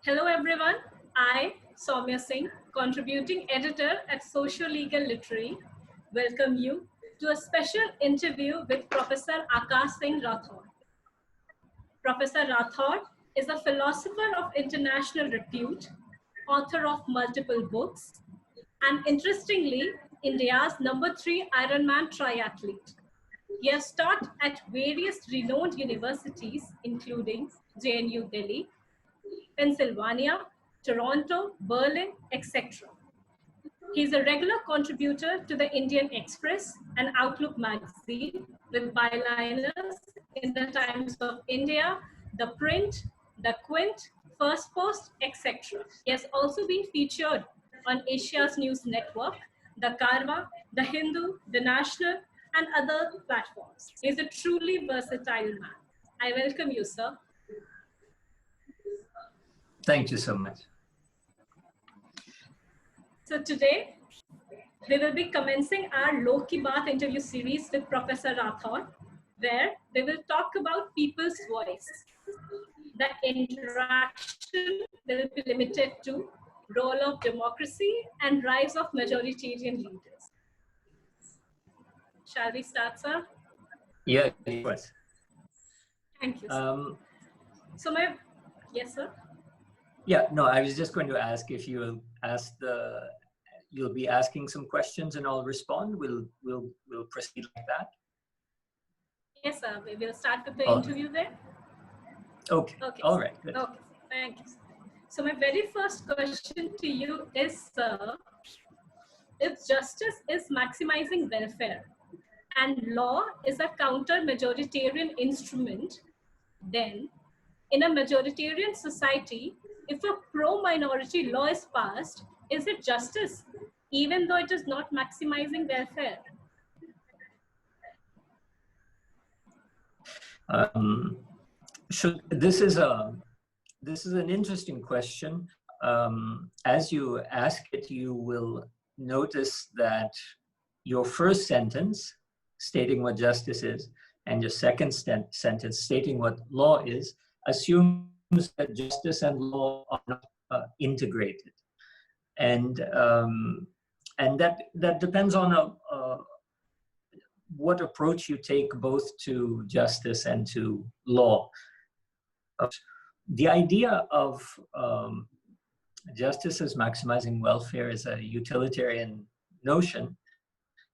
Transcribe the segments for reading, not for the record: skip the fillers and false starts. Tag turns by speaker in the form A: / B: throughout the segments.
A: Hello everyone, I, Saumya Singh, contributing editor at Social Legal Literary, welcome you to a special interview with Professor Aakash Singh Rathore. Professor Rathore is a philosopher of international repute, author of multiple books, and interestingly, India's #3 Ironman triathlete. He has taught at various renowned universities, including JNU Delhi, Pennsylvania, Toronto, Berlin, etc. He is a regular contributor to the Indian Express and Outlook magazine with byliners in the Times of India, The Print, The Quint, First Post, etc. He has also been featured on Asia's News Network, The Karwa, The Hindu, The National, and other platforms. He is a truly versatile man. I welcome you, sir.
B: Thank you so much.
A: So today, we will be commencing our Lok Ki Baat interview series with Professor Rathore, where we will talk about people's voice. The interaction will be limited to role of democracy and rise of majoritarian leaders. Shall we start, sir?
B: Yeah, of course.
A: Thank you, sir. Yes, sir?
B: Yeah, no, I was just going to ask if you'll be asking some questions and I'll respond. We'll proceed like that.
A: Yes, sir. We will start with the interview then.
B: Okay. All right. Good.
A: Okay. Thank you. So my very first question to you is, sir, if justice is maximizing welfare and law is a counter-majoritarian instrument, then in a majoritarian society, if a pro-minority law is passed, is it justice, even though it is not maximizing welfare?
B: So this is an interesting question. As you ask it, you will notice that your first sentence stating what justice is and your second sentence stating what law is assumes that justice and law are not integrated, and that depends on what approach you take both to justice and to law. The idea of justice as maximizing welfare is a utilitarian notion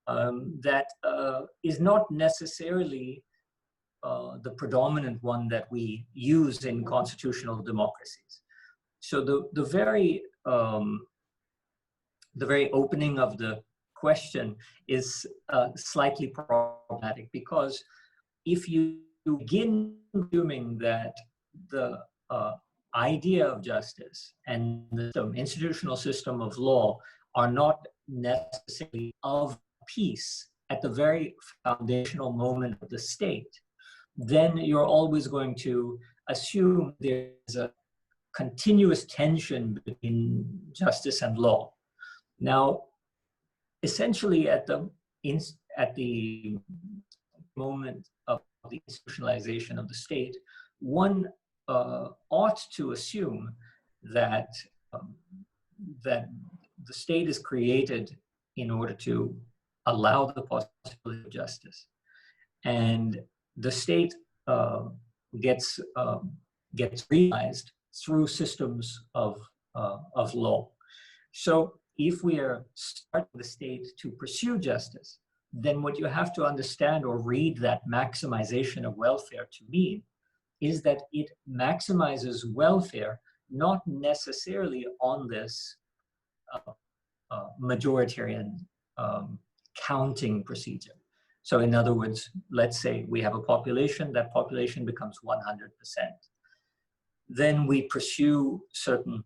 B: that is not necessarily the predominant one that we use in constitutional democracies. So the very opening of the question is slightly problematic, because if you begin assuming that the idea of justice and the institutional system of law are not necessarily of peace at the very foundational moment of the state, then you're always going to assume there's a continuous tension between justice and law. Now, essentially at the moment of the institutionalization of the state, one ought to assume that that the state is created in order to allow the possibility of justice, and the state gets realized through systems of law. So if we are starting the state to pursue justice, then what you have to understand or read that maximization of welfare to mean is that it maximizes welfare not necessarily on this majoritarian counting procedure. So in other words, let's say we have a population, that population becomes 100%. Then we pursue certain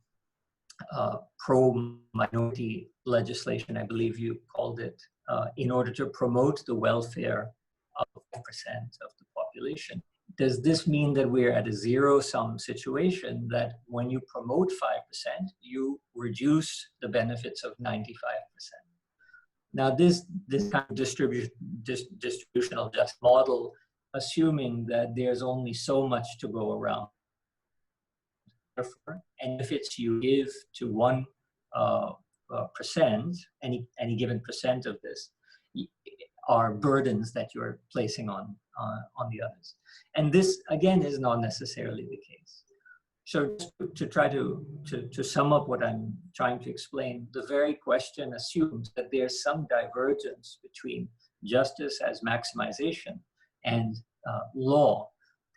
B: pro-minority legislation, I believe you called it, in order to promote the welfare of 5% of the population. Does this mean that we're at a zero-sum situation, that when you promote 5%, you reduce the benefits of 95%? Now, this kind of distributional just model, assuming that there's only so much to go around, and benefits you give to 1%, any given percent of this, are burdens that you're placing on the others. And this, again, is not necessarily the case. So to try to sum up what I'm trying to explain, the very question assumes that there's some divergence between justice as maximization and law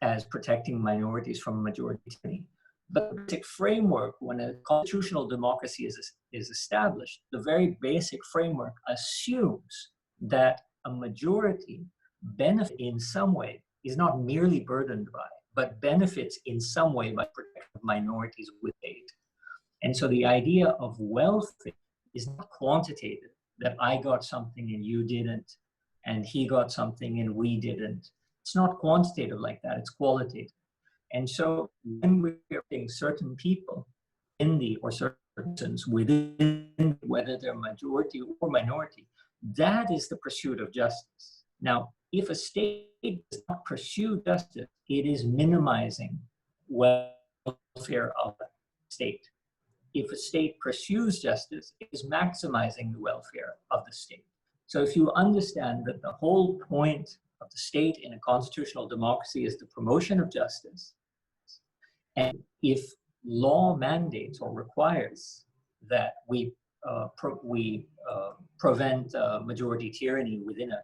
B: as protecting minorities from majority tyranny. But the basic framework, when a constitutional democracy is established, the very basic framework assumes that a majority benefit in some way, is not merely burdened by, but benefits in some way by protection of minorities with aid. And so the idea of welfare is not quantitative, that I got something and you didn't, and he got something and we didn't. It's not quantitative like that, it's qualitative. And so when we're putting certain people in the, or certain persons within, whether they're majority or minority, that is the pursuit of justice. Now, if a state does not pursue justice, it is minimizing welfare of the state. If a state pursues justice, it is maximizing the welfare of the state. So if you understand that the whole point of the state in a constitutional democracy is the promotion of justice, and if law mandates or requires that we prevent majority tyranny within a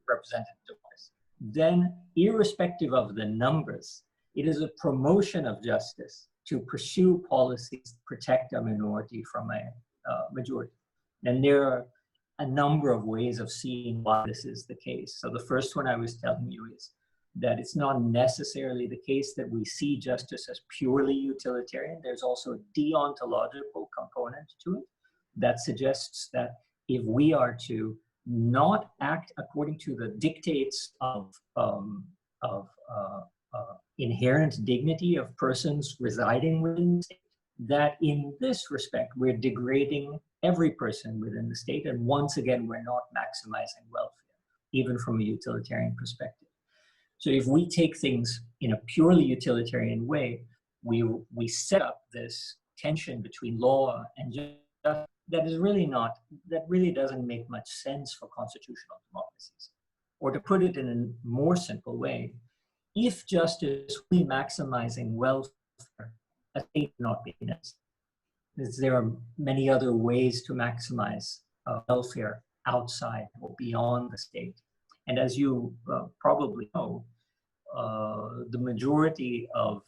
B: representative democracy, then irrespective of the numbers, it is a promotion of justice to pursue policies to protect a minority from a majority. And there are a number of ways of seeing why this is the case. So the first one I was telling you is that it's not necessarily the case that we see justice as purely utilitarian. There's also a deontological component to it that suggests that if we are to not act according to the dictates of inherent dignity of persons residing within the state, that in this respect, we're degrading every person within the state. And once again, we're not maximizing welfare, even from a utilitarian perspective. So if we take things in a purely utilitarian way, we set up this tension between law and justice that is really not, that really doesn't make much sense for constitutional democracies. Or to put it in a more simple way, if justice is really maximizing welfare, a state would not be necessary. There are many other ways to maximize welfare outside or beyond the state. And as you probably know, the majority of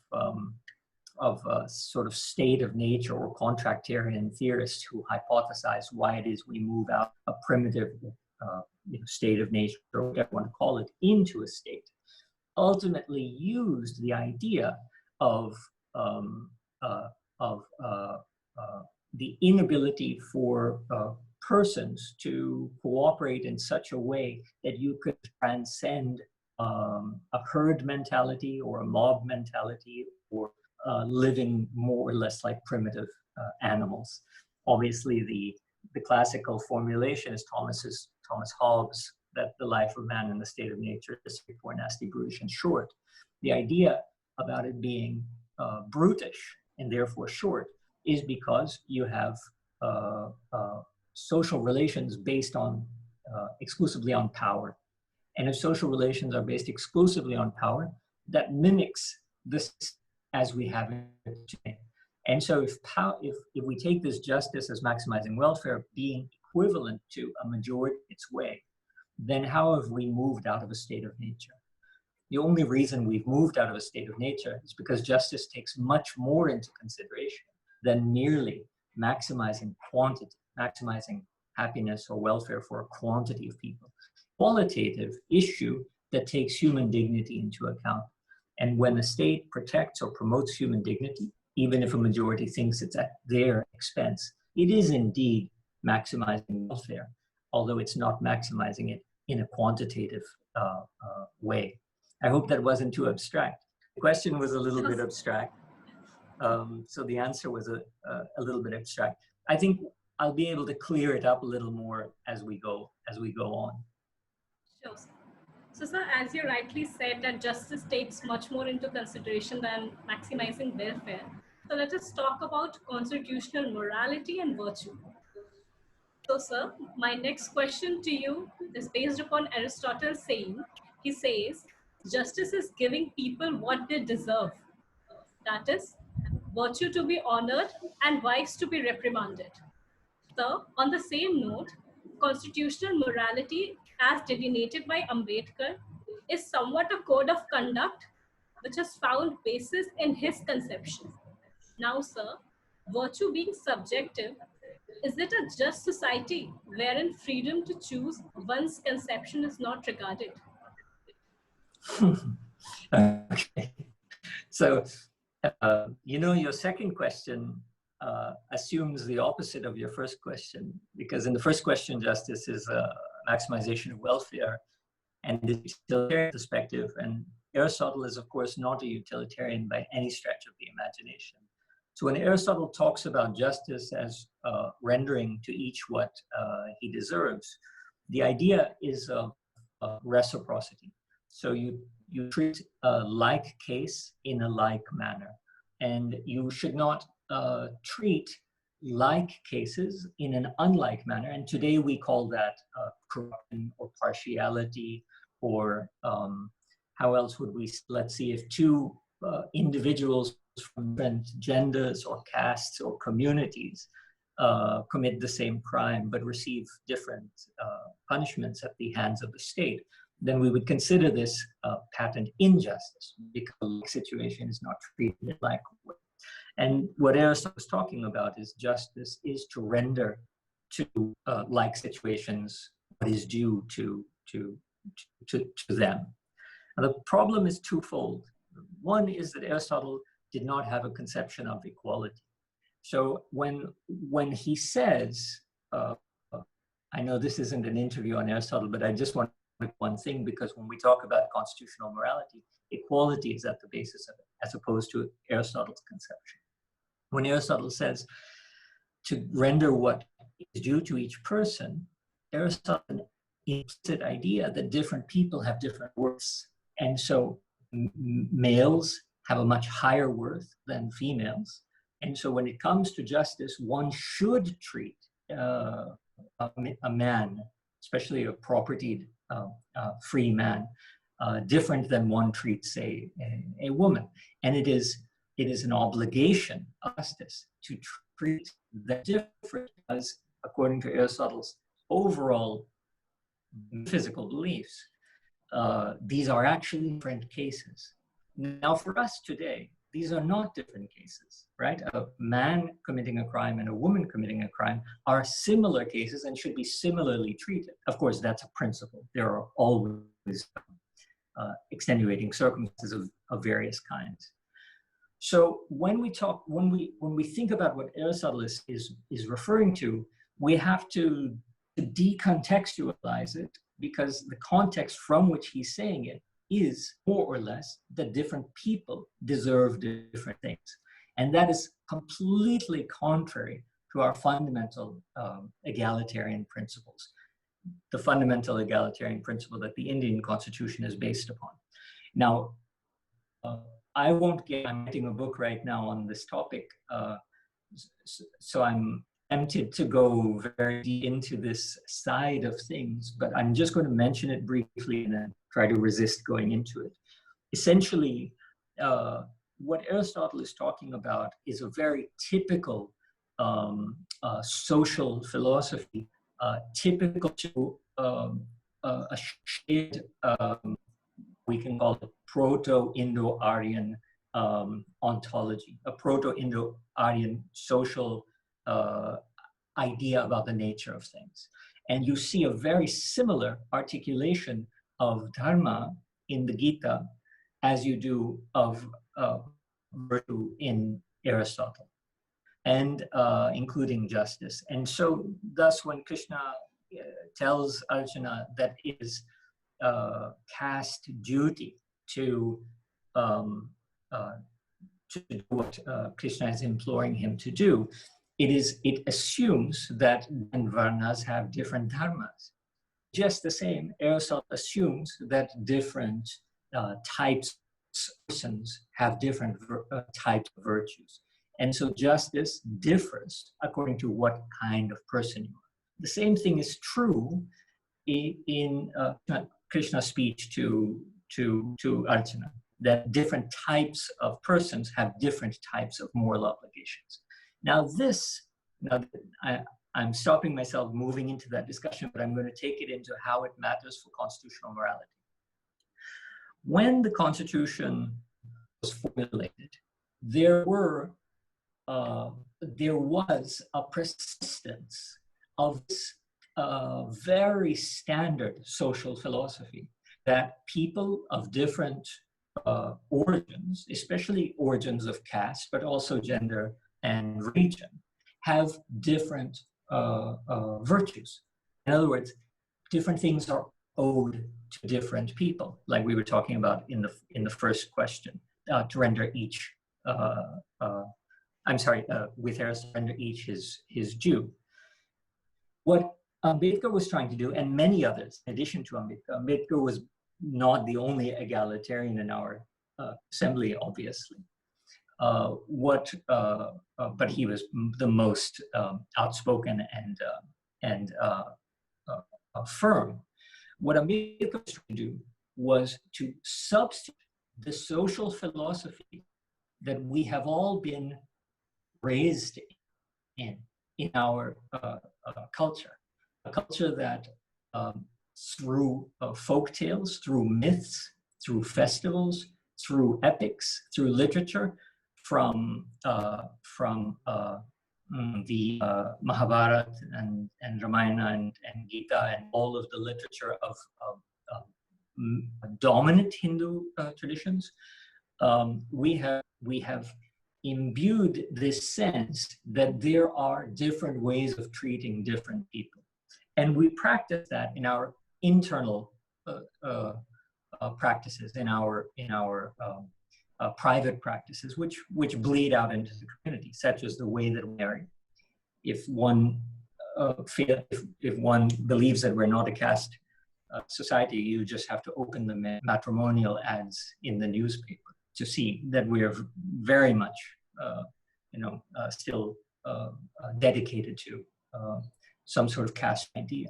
B: sort of state of nature or contractarian theorists who hypothesize why it is we move out a primitive state of nature, or whatever you want to call it, into a state, ultimately used the idea of the inability for persons to cooperate in such a way that you could transcend a herd mentality or a mob mentality, or living more or less like primitive animals. Obviously, the classical formulation is Thomas Hobbes, that the life of man in the state of nature is poor, nasty, brutish, and short. The idea about it being brutish and therefore short is because you have social relations based on exclusively on power. And if social relations are based exclusively on power, that mimics this as we have it today. And so if we take this justice as maximizing welfare being equivalent to a majority its way, then how have we moved out of a state of nature? The only reason we've moved out of a state of nature is because justice takes much more into consideration than merely maximizing quantity, maximizing happiness or welfare for a quantity of people. Qualitative issue that takes human dignity into account. And when a state protects or promotes human dignity, even if a majority thinks it's at their expense, it is indeed maximizing welfare, although it's not maximizing it in a quantitative way. I hope that wasn't too abstract. The question was a little bit abstract, so the answer was a little bit abstract. I think I'll be able to clear it up a little more as we go on.
A: Sure. So, sir, as you rightly said, that justice takes much more into consideration than maximizing welfare. So let us talk about constitutional morality and virtue. So, sir, my next question to you is based upon Aristotle's saying. He says, justice is giving people what they deserve. That is, virtue to be honored and vice to be reprimanded. So, on the same note, constitutional morality, as delineated by Ambedkar, is somewhat a code of conduct which has found basis in his conception. Now, sir, virtue being subjective, is it a just society wherein freedom to choose one's conception is not regarded?
B: Okay. So, your second question assumes the opposite of your first question, because in the first question, justice is a maximization of welfare and the utilitarian perspective. And Aristotle is, of course, not a utilitarian by any stretch of the imagination. So when Aristotle talks about justice as rendering to each what he deserves, the idea is of reciprocity. So you treat a like case in a like manner, and you should not treat like cases in an unlike manner. And today we call that corruption or partiality, or how else would we, let's see, if two individuals from different genders or castes or communities commit the same crime but receive different punishments at the hands of the state, then we would consider this patent injustice, because the situation is not treated like way. And what Aristotle was talking about is justice is to render to like situations what is due to them. Now, the problem is twofold. One is that Aristotle did not have a conception of equality. So when he says, I know this isn't an interview on Aristotle, but I just want to make one thing, because when we talk about constitutional morality, equality is at the basis of it, as opposed to Aristotle's conception. When Aristotle says to render what is due to each person, Aristotle implicit idea that different people have different worths. And so males have a much higher worth than females. And so when it comes to justice, one should treat a man, especially a propertied free man, different than one treats, say, a woman. And it is an obligation of justice to treat that different, as according to Aristotle's overall physical beliefs, these are actually different cases. Now, for us today, these are not different cases, right? A man committing a crime and a woman committing a crime are similar cases and should be similarly treated. Of course, that's a principle. There are always extenuating circumstances of various kinds. So when we think about what Aristotle is referring to, we have to decontextualize it, because the context from which he's saying it is more or less that different people deserve different things. And that is completely contrary to our fundamental egalitarian principles, the fundamental egalitarian principle that the Indian Constitution is based upon. Now, I'm writing a book right now on this topic, so I'm tempted to go very deep into this side of things, but I'm just going to mention it briefly and then try to resist going into it. Essentially, what Aristotle is talking about is a very typical social philosophy, typical to a shared, we can call it Proto-Indo-Aryan ontology, a Proto-Indo-Aryan social idea about the nature of things. And you see a very similar articulation of dharma in the Gita as you do of virtue in Aristotle, and including justice. And so thus when Krishna tells Arjuna that it is caste duty to do what Krishna is imploring him to do, it assumes that varnas have different dharmas. Just the same, Aristotle assumes that different types of persons have different types of virtues. And so justice differs according to what kind of person you are. The same thing is true in Krishna's speech to Arjuna, that different types of persons have different types of moral obligations. Now I'm stopping myself moving into that discussion, but I'm going to take it into how it matters for constitutional morality. When the Constitution was formulated, there was a persistence of this very standard social philosophy that people of different origins, especially origins of caste, but also gender and region, have different virtues. In other words, different things are owed to different people, like we were talking about in the first question, to render each, with Harris, to render each his due. What Ambedkar was trying to do, and many others, in addition to Ambedkar was not the only egalitarian in our assembly, obviously. But he was the most outspoken and firm. What Ambedkar was trying to do was to substitute the social philosophy that we have all been raised in our culture, a culture that through folk tales, through myths, through festivals, through epics, through literature, from the Mahabharata and Ramayana and Gita and all of the literature of dominant Hindu traditions, we have imbued this sense that there are different ways of treating different people, and we practice that in our internal practices, in our private practices, which bleed out into the community, such as the way that we marry. If one believes that we're not a caste society, you just have to open the matrimonial ads in the newspaper to see that we are very much, still dedicated to some sort of caste idea.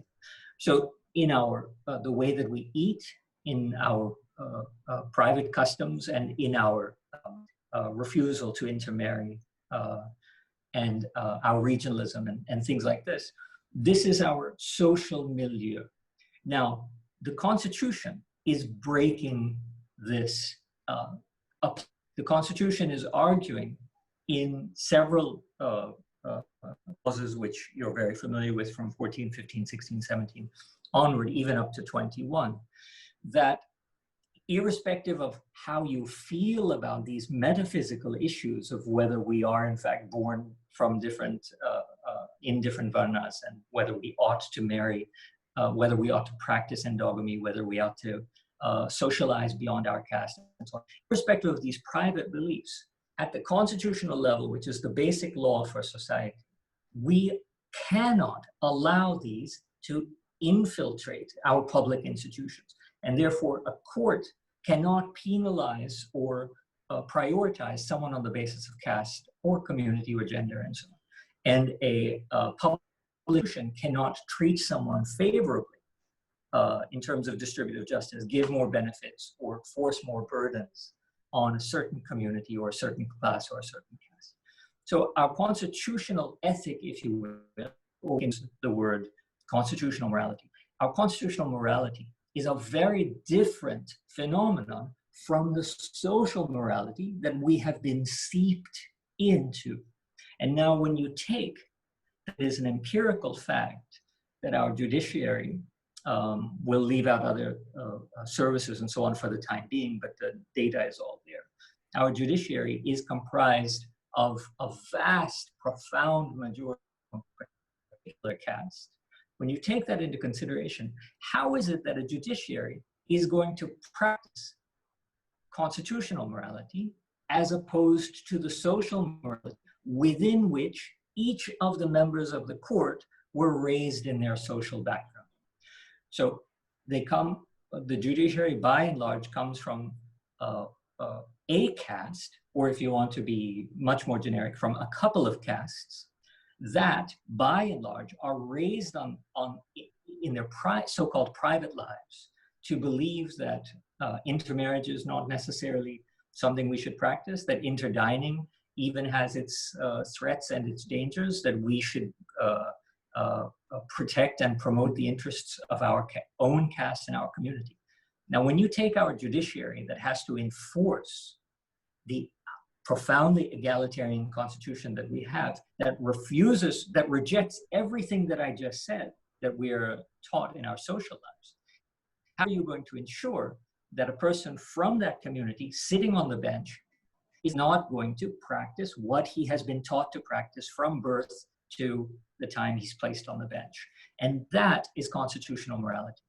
B: So in our the way that we eat, in our private customs, and in our refusal to intermarry, and our regionalism and things like this. This is our social milieu. Now, the Constitution is breaking this up. The Constitution is arguing in several clauses, which you're very familiar with, from 14, 15, 16, 17 onward, even up to 21, that irrespective of how you feel about these metaphysical issues of whether we are in fact born from different, in different varnas, and whether we ought to marry, whether we ought to practice endogamy, whether we ought to socialize beyond our caste, and so on. Irrespective of these private beliefs, at the constitutional level, which is the basic law for society, we cannot allow these to infiltrate our public institutions. And therefore, a court cannot penalize or prioritize someone on the basis of caste or community or gender and so on. And a public institution cannot treat someone favorably in terms of distributive justice, give more benefits, or force more burdens on a certain community or a certain class or a certain caste. So our constitutional ethic, if you will, or in the word constitutional morality, our constitutional morality is a very different phenomenon from the social morality that we have been seeped into. And now when you take, that is an empirical fact, that our judiciary will leave out other services and so on for the time being, but the data is all there. Our judiciary is comprised of a vast, profound majority of particular caste. When you take that into consideration, how is it that a judiciary is going to practice constitutional morality as opposed to the social morality within which each of the members of the court were raised in their social background? So the judiciary by and large comes from a caste, or if you want to be much more generic, from a couple of castes that, by and large, are raised in their so-called private lives to believe that intermarriage is not necessarily something we should practice, that interdining even has its threats and its dangers, that we should protect and promote the interests of our own caste and our community. Now, when you take our judiciary that has to enforce the profoundly egalitarian constitution that we have, that rejects everything that I just said that we are taught in our social lives, how are you going to ensure that a person from that community sitting on the bench is not going to practice what he has been taught to practice from birth to the time he's placed on the bench? And that is constitutional morality.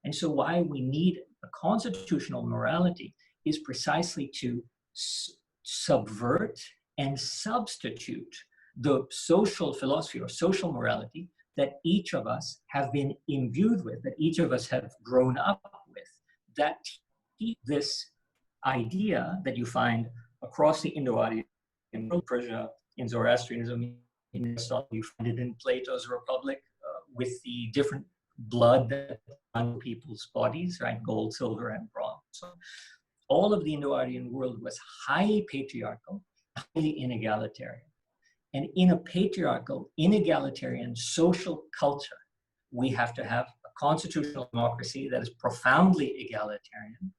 B: And so why we need a constitutional morality is precisely to subvert and substitute the social philosophy or social morality that each of us have been imbued with, that each of us have grown up with, that this idea that you find across the Indo-Aryan, in Persia, in Zoroastrianism, in Aristotle, you find it in Plato's Republic, with the different blood that runs people's bodies, right? Gold, silver, and bronze. So all of the Indo-Aryan world was highly patriarchal, highly inegalitarian. And in a patriarchal, inegalitarian social culture, we have to have a constitutional democracy that is profoundly egalitarian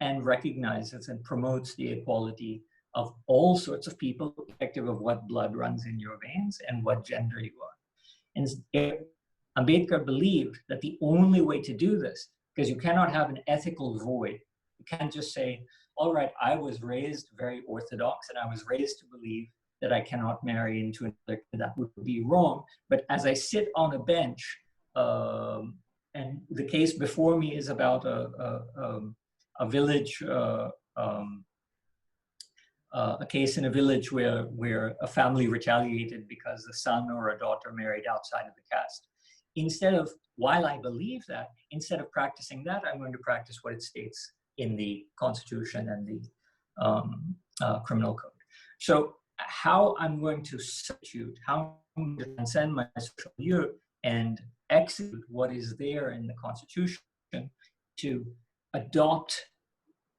B: and recognizes and promotes the equality of all sorts of people, irrespective of what blood runs in your veins and what gender you are. And Ambedkar believed that the only way to do this, because you cannot have an ethical void, you can't just say, all right, I was raised very orthodox and I was raised to believe that I cannot marry into another, that would be wrong. But as I sit on a bench, and the case before me is about a village, a case in a village where a family retaliated because the son or a daughter married outside of the caste. Instead of, while I believe that, instead of practicing that, I'm going to practice what it states in the Constitution and the Criminal Code. So how I'm going to substitute, how I'm going to transcend my social view and execute what is there in the Constitution to adopt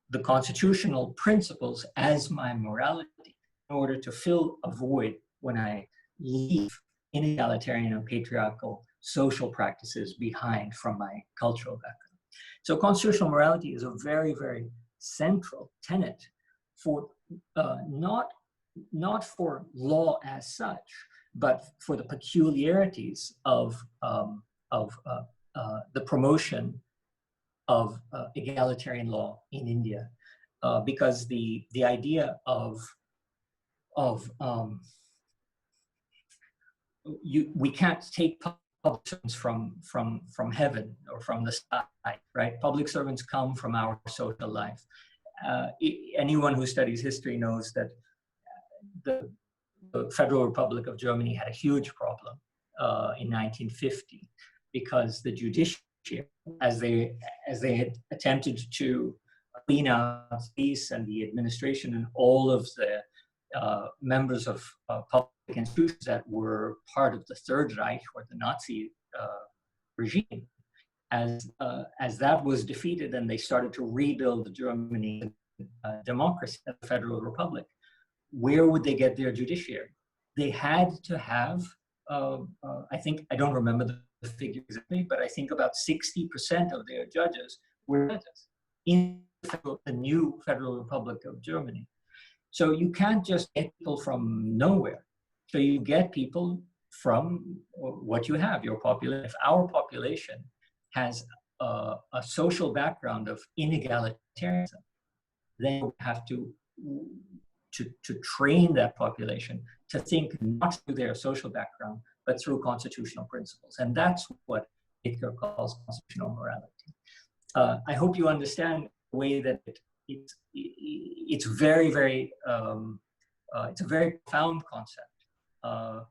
B: the constitutional principles as my morality in order to fill a void when I leave inegalitarian and patriarchal social practices behind from my cultural background. So constitutional morality is a very, very central tenet for not for law as such, but for the peculiarities of the promotion of egalitarian law in India, because the idea we can't take public servants from heaven or from the sky, right? Public servants come from our social life. Anyone who studies history knows that the Federal Republic of Germany had a huge problem in 1950 because the judiciary, as they had attempted to clean out peace and the administration and all of the members of public institutions that were part of the Third Reich or the Nazi regime, as that was defeated and they started to rebuild Germany democracy, the Federal Republic, where would they get their judiciary? They had to have, I think, I don't remember the figure exactly, but I think about 60% of their judges were judges in the new Federal Republic of Germany. So you can't just get people from nowhere. So you get people from what you have, your population. If our population has a social background of inegalitarianism, then we have to train that population to think not through their social background, but through constitutional principles. And that's what Ambedkar calls constitutional morality. I hope you understand the way that it's very, very, it's a very profound concept. I'll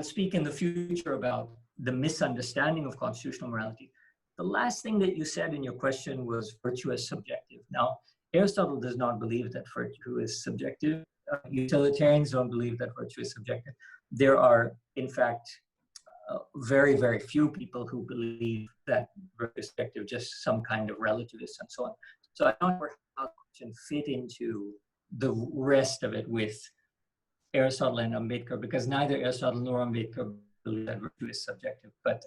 B: speak in the future about the misunderstanding of constitutional morality. The last thing that you said in your question was virtue as subjective. Now, Aristotle does not believe that virtue is subjective. Utilitarians don't believe that virtue is subjective. There are, in fact, very, very few people who believe that virtue is subjective, just some kind of relativist and so on. So I'm not sure how the question fit into the rest of it with Aristotle and Ambedkar, because neither Aristotle nor Ambedkar believe that virtue is subjective. But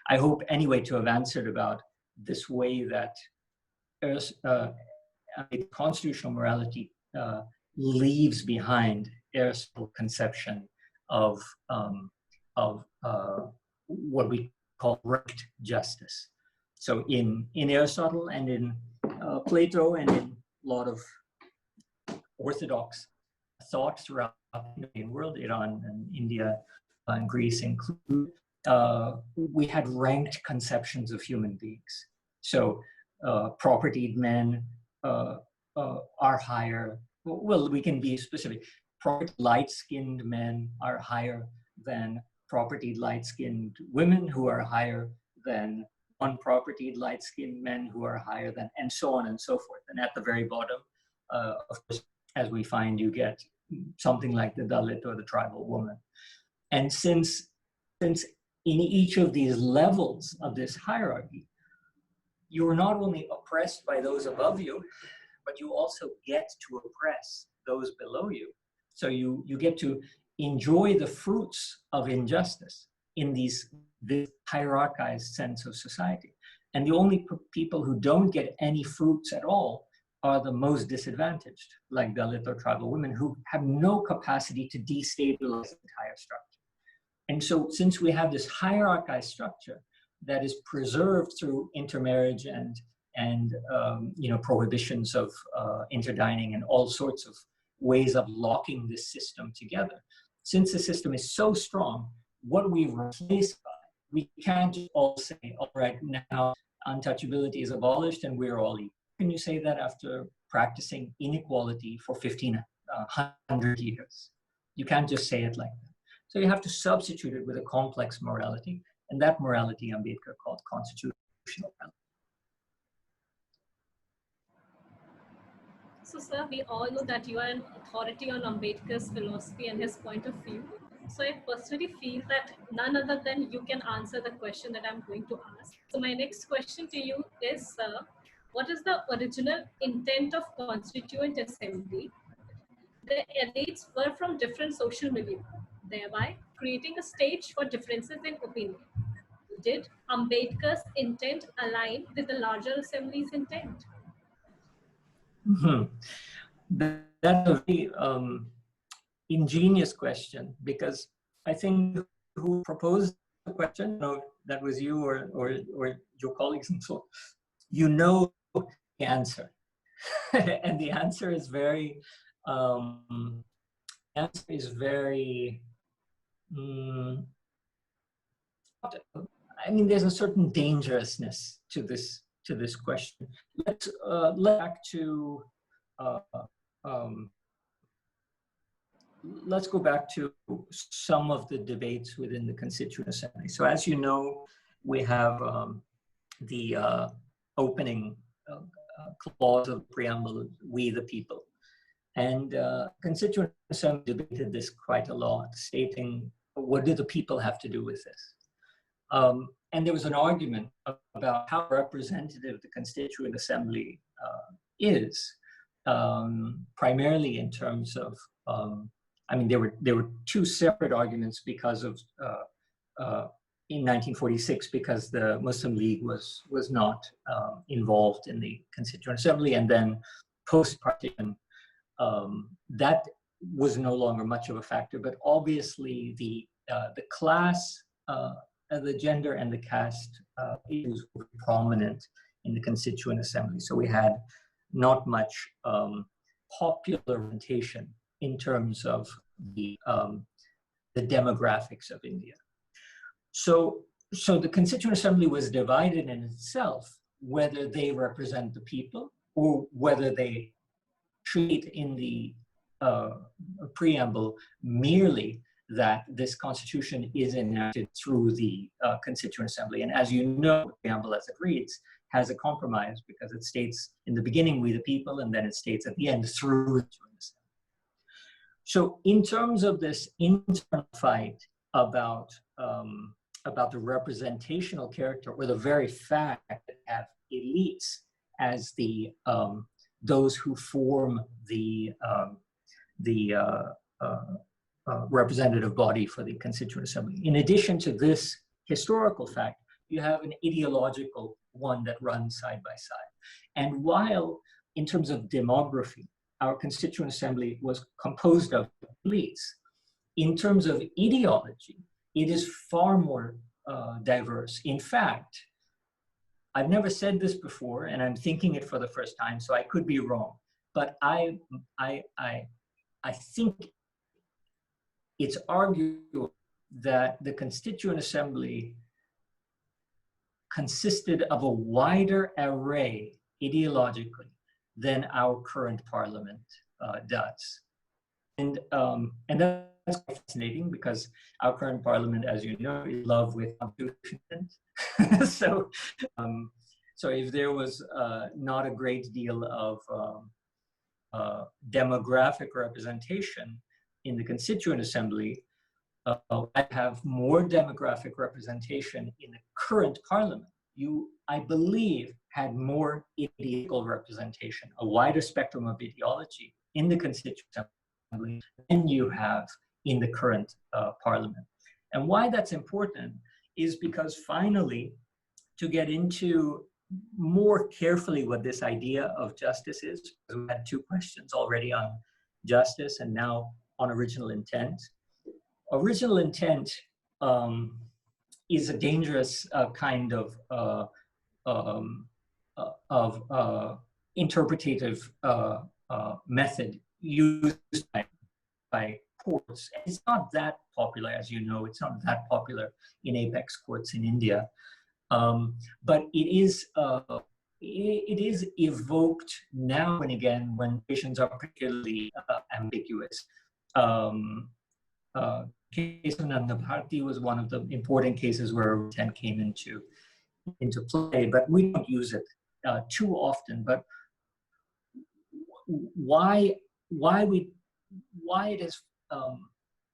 B: I hope anyway to have answered about this way that constitutional morality leaves behind Aristotle's conception of what we call right justice. So in Aristotle and in Plato and in a lot of orthodox thought throughout the world, Iran and India and Greece include, we had ranked conceptions of human beings. So propertied men are higher. Well, we can be specific. Light-skinned men are higher than propertied light-skinned women, who are higher than unpropertied light-skinned men, who are higher than, and so on and so forth. And at the very bottom, of course, as we find, you get something like the Dalit or the tribal woman. And since in each of these levels of this hierarchy, you are not only oppressed by those above you, but you also get to oppress those below you. So you get to enjoy the fruits of injustice in this hierarchized sense of society. And the only people who don't get any fruits at all are the most disadvantaged, like Dalit or tribal women, who have no capacity to destabilize the entire structure. And so since we have this hierarchized structure that is preserved through intermarriage and prohibitions of interdining and all sorts of ways of locking this system together, since the system is so strong, what we replace by, we can't just all say, all right, now untouchability is abolished and we're all equal. Can you say that after practicing inequality for 1,500 years? You can't just say it like that. So you have to substitute it with a complex morality, and that morality Ambedkar called constitutional morality.
A: So, sir, we all know that you are an authority on Ambedkar's philosophy and his point of view. So I personally feel that none other than you can answer the question that I'm going to ask. So my next question to you is, sir, what is the original intent of Constituent Assembly? The elites were from different social milieu, thereby creating a stage for differences in opinion. Did Ambedkar's intent align with the larger assembly's intent?
B: Mm-hmm. That's a very ingenious question, because I think who proposed the question, that was you or your colleagues and so on, you know the answer. And the answer is very, there's a certain dangerousness to this question. Let's back to let's go back to some of the debates within the Constituent Assembly. So as you know, we have the opening clause of the preamble, we the people. And Constituent Assembly debated this quite a lot, stating, what do the people have to do with this? And there was an argument about how representative the Constituent Assembly is, primarily in terms of, there were two separate arguments because of, in 1946, because the Muslim League was not involved in the Constituent Assembly, and then post-partition, that was no longer much of a factor, but obviously the class, the gender and the caste issues were prominent in the Constituent Assembly. So we had not much popular orientation in terms of the demographics of India. So the Constituent Assembly was divided in itself, whether they represent the people or whether they treat in the preamble merely that this constitution is enacted through the Constituent Assembly. And as you know, the preamble as it reads has a compromise because it states in the beginning, we the people, and then it states at the end, through the assembly. So in terms of this internal fight about the representational character, or the very fact that have elites as the those who form the representative body for the Constituent Assembly. In addition to this historical fact, you have an ideological one that runs side by side. And while, in terms of demography, our Constituent Assembly was composed of elites, in terms of ideology, it is far more diverse. In fact, I've never said this before, and I'm thinking it for the first time, so I could be wrong. But I think it's arguable that the Constituent Assembly consisted of a wider array ideologically than our current parliament does. And that's fascinating because our current parliament, as you know, is in love with constitution. So if there was not a great deal of demographic representation in the Constituent Assembly, I have more demographic representation in the current parliament. You, I believe, had more ideological representation, a wider spectrum of ideology in the Constituent Assembly than you have in the current parliament. And why that's important is because finally, to get into more carefully what this idea of justice is, we had two questions already on justice and now on original intent. Original intent is a dangerous kind of interpretative method used by courts. It's not that popular, as you know. It's not that popular in apex courts in India, but it is evoked now and again when patients are particularly ambiguous. Case of Nanda Bharti was one of the important cases where intent came into play, but we don't use it too often. But why it is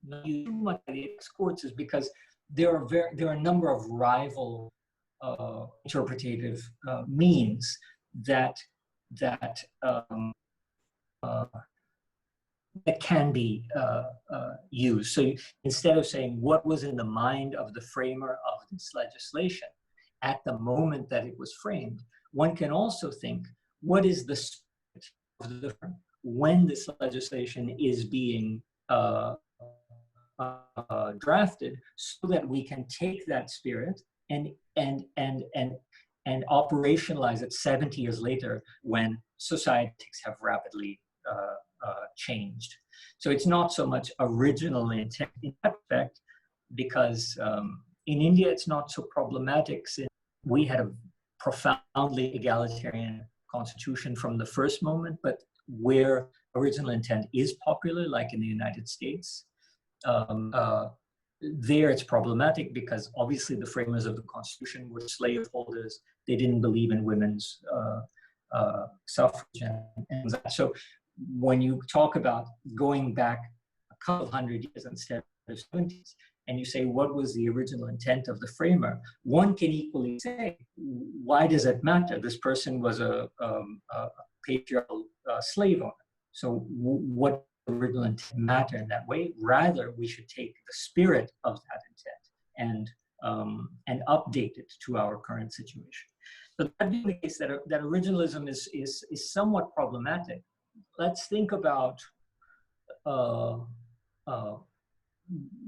B: not used too much by the apex courts is because there are a number of rival interpretative means that can be used. So instead of saying what was in the mind of the framer of this legislation at the moment that it was framed, one can also think what is the spirit of the firm when this legislation is being drafted, so that we can take that spirit and operationalize it 70 years later when societies have rapidly changed. So it's not so much original intent in that respect, because in India it's not so problematic, since we had a profoundly egalitarian constitution from the first moment. But where original intent is popular, like in the United States, there it's problematic because obviously the framers of the Constitution were slaveholders. They didn't believe in women's suffrage and that. So when you talk about going back a couple of hundred years instead of 70s, and you say, what was the original intent of the framer? One can equally say, why does it matter? This person was a patriarchal slave owner. So what original intent matter in that way? Rather, we should take the spirit of that intent and update it to our current situation. So that being the case, that originalism is somewhat problematic. Let's think about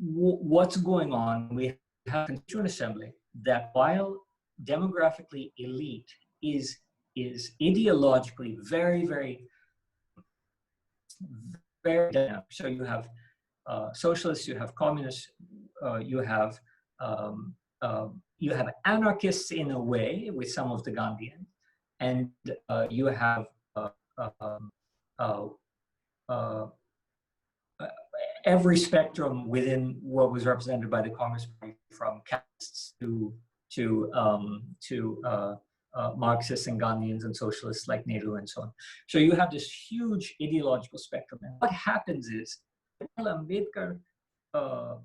B: what's going on. We have a Constituent Assembly that, while demographically elite, is ideologically very, very, very dynamic. So you have socialists, you have communists, you have anarchists in a way with some of the Gandhians, and you have every spectrum within what was represented by the Congress Party, from castes to Marxists and Gandhians and socialists like Nehru and so on. So you have this huge ideological spectrum. And what happens is, Ambedkar,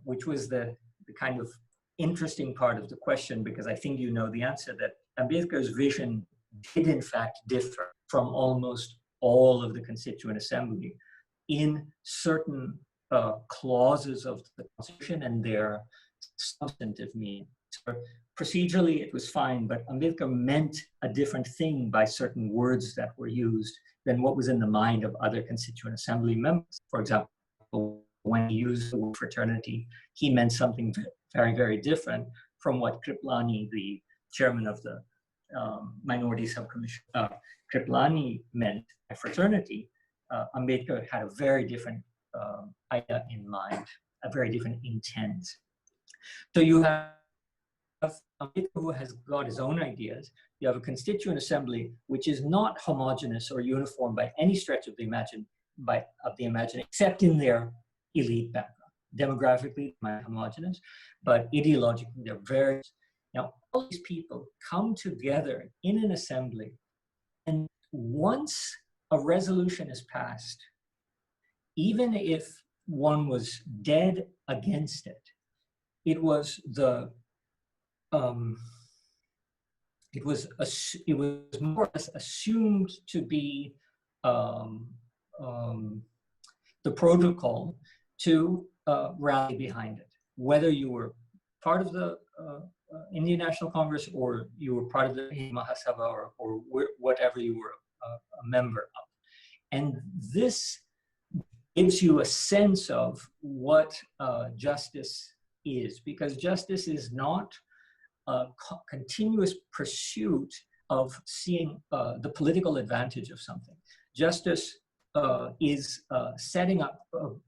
B: which was the kind of interesting part of the question, because I think you know the answer, that Ambedkar's vision did in fact differ from almost all of the Constituent Assembly in certain clauses of the Constitution and their substantive meaning. So procedurally, it was fine, but Ambedkar meant a different thing by certain words that were used than what was in the mind of other Constituent Assembly members. For example, when he used the word fraternity, he meant something very, very different from what Kriplani, the chairman of the Minority Subcommission, Kriplani meant by fraternity. Ambedkar had a very different idea in mind, a very different intent. So you have Ambedkar who has got his own ideas. You have a Constituent Assembly which is not homogeneous or uniform by any stretch of the imagination, except in their elite background. Demographically, they're homogeneous, but ideologically, they're very. Now, all these people come together in an assembly, and once a resolution is passed, even if one was dead against it, it was the it was more or less assumed to be the protocol to rally behind it, whether you were part of the Indian National Congress or you were part of the Mahasabha or whatever you were a member of. And this gives you a sense of what justice is, because justice is not a continuous pursuit of seeing the political advantage of something. Justice is setting up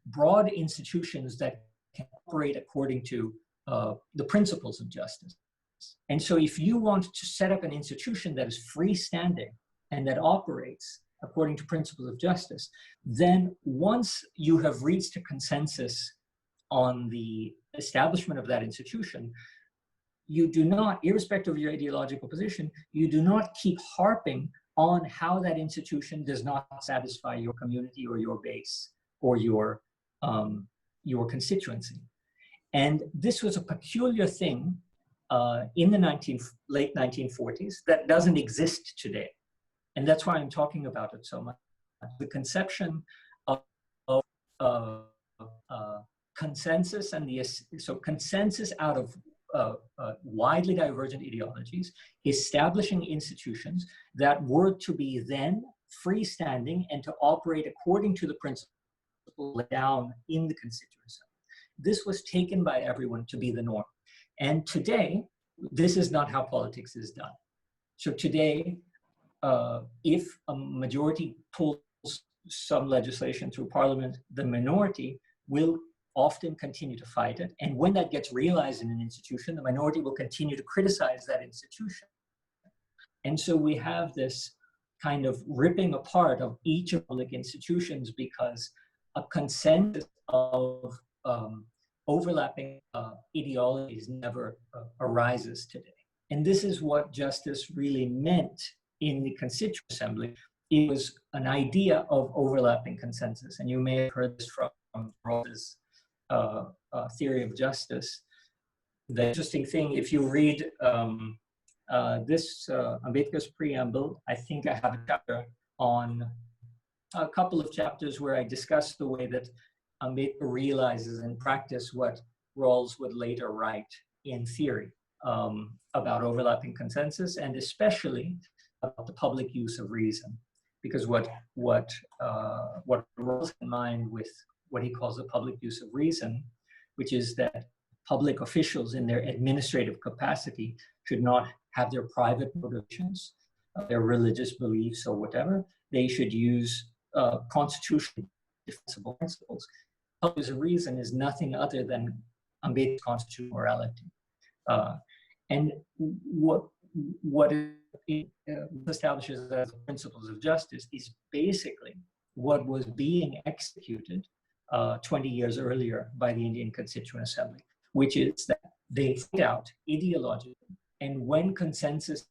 B: broad institutions that can operate according to the principles of justice. And so if you want to set up an institution that is freestanding and that operates according to principles of justice, then once you have reached a consensus on the establishment of that institution, you do not, irrespective of your ideological position, you do not keep harping on how that institution does not satisfy your community or your base or your constituency. And this was a peculiar thing in the late 1940s that doesn't exist today. And that's why I'm talking about it so much. The conception of consensus and so consensus out of widely divergent ideologies, establishing institutions that were to be then freestanding and to operate according to the principles laid down in the Constituent Assembly. This was taken by everyone to be the norm. And today, this is not how politics is done. So today, if a majority pulls some legislation through Parliament, the minority will often continue to fight it. And when that gets realized in an institution, the minority will continue to criticize that institution. And so we have this kind of ripping apart of each of the public institutions because a consensus of overlapping ideologies never arises today. And this is what justice really meant in the Constituent Assembly. It was an idea of overlapping consensus. And you may have heard this from Prof's theory of justice. The interesting thing, if you read this Ambedkar's preamble, I think I have a chapter on a couple of chapters where I discuss the way that Ambedkar realizes in practice what Rawls would later write in theory about overlapping consensus, and especially about the public use of reason. Because what Rawls has in mind with what he calls the public use of reason, which is that public officials in their administrative capacity should not have their private motivations, their religious beliefs or whatever. They should use constitutionally defensible principles. Public use of reason is nothing other than Ambedkar's constitutional morality. And what it establishes as principles of justice is basically what was being executed 20 years earlier by the Indian Constituent Assembly, which is that they fight out ideologically, and when consensus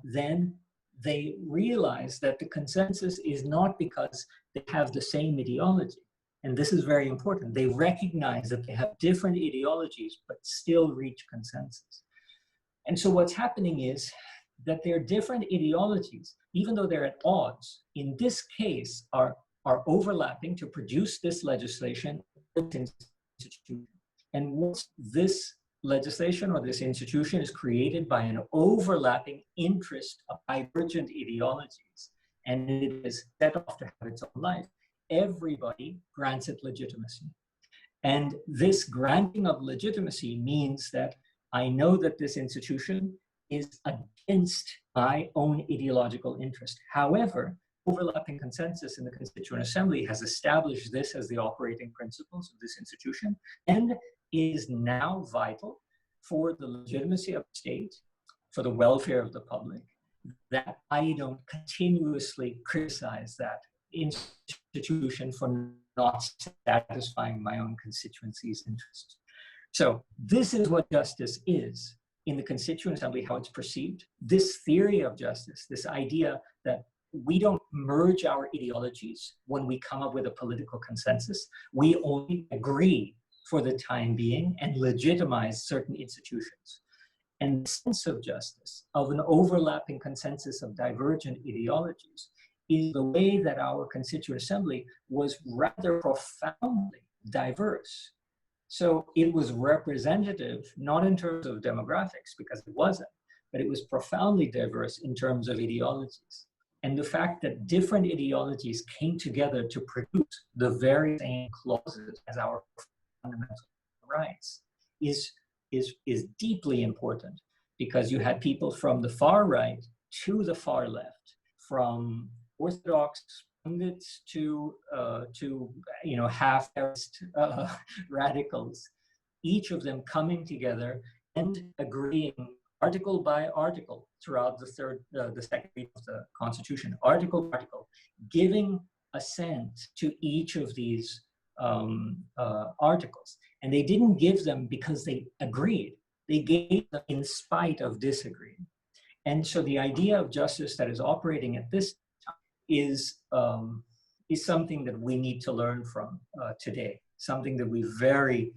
B: then they realize that the consensus is not because they have the same ideology. And this is very important. They recognize that they have different ideologies, but still reach consensus. And so what's happening is that their different ideologies, even though they're at odds, in this case are overlapping to produce this legislation. And once this legislation or this institution is created by an overlapping interest of divergent ideologies, and it is set off to have its own life, everybody grants it legitimacy. And this granting of legitimacy means that I know that this institution is against my own ideological interest. However, overlapping consensus in the Constituent Assembly has established this as the operating principles of this institution, and is now vital for the legitimacy of the state, for the welfare of the public, that I don't continuously criticize that institution for not satisfying my own constituency's interests. So this is what justice is in the Constituent Assembly, how it's perceived. This theory of justice, this idea that we don't merge our ideologies when we come up with a political consensus. We only agree for the time being and legitimize certain institutions. And the sense of justice, of an overlapping consensus of divergent ideologies, is the way that our Constituent Assembly was rather profoundly diverse. So it was representative, not in terms of demographics, because it wasn't, but it was profoundly diverse in terms of ideologies. And the fact that different ideologies came together to produce the very same clauses as our fundamental rights is deeply important, because you had people from the far right to the far left, from orthodox pundits to half-terrorist radicals, each of them coming together and agreeing article by article throughout the second reading of the Constitution, article by article, giving assent to each of these articles. And they didn't give them because they agreed. They gave them in spite of disagreeing. And so the idea of justice that is operating at this time is something that we need to learn from today, something that we very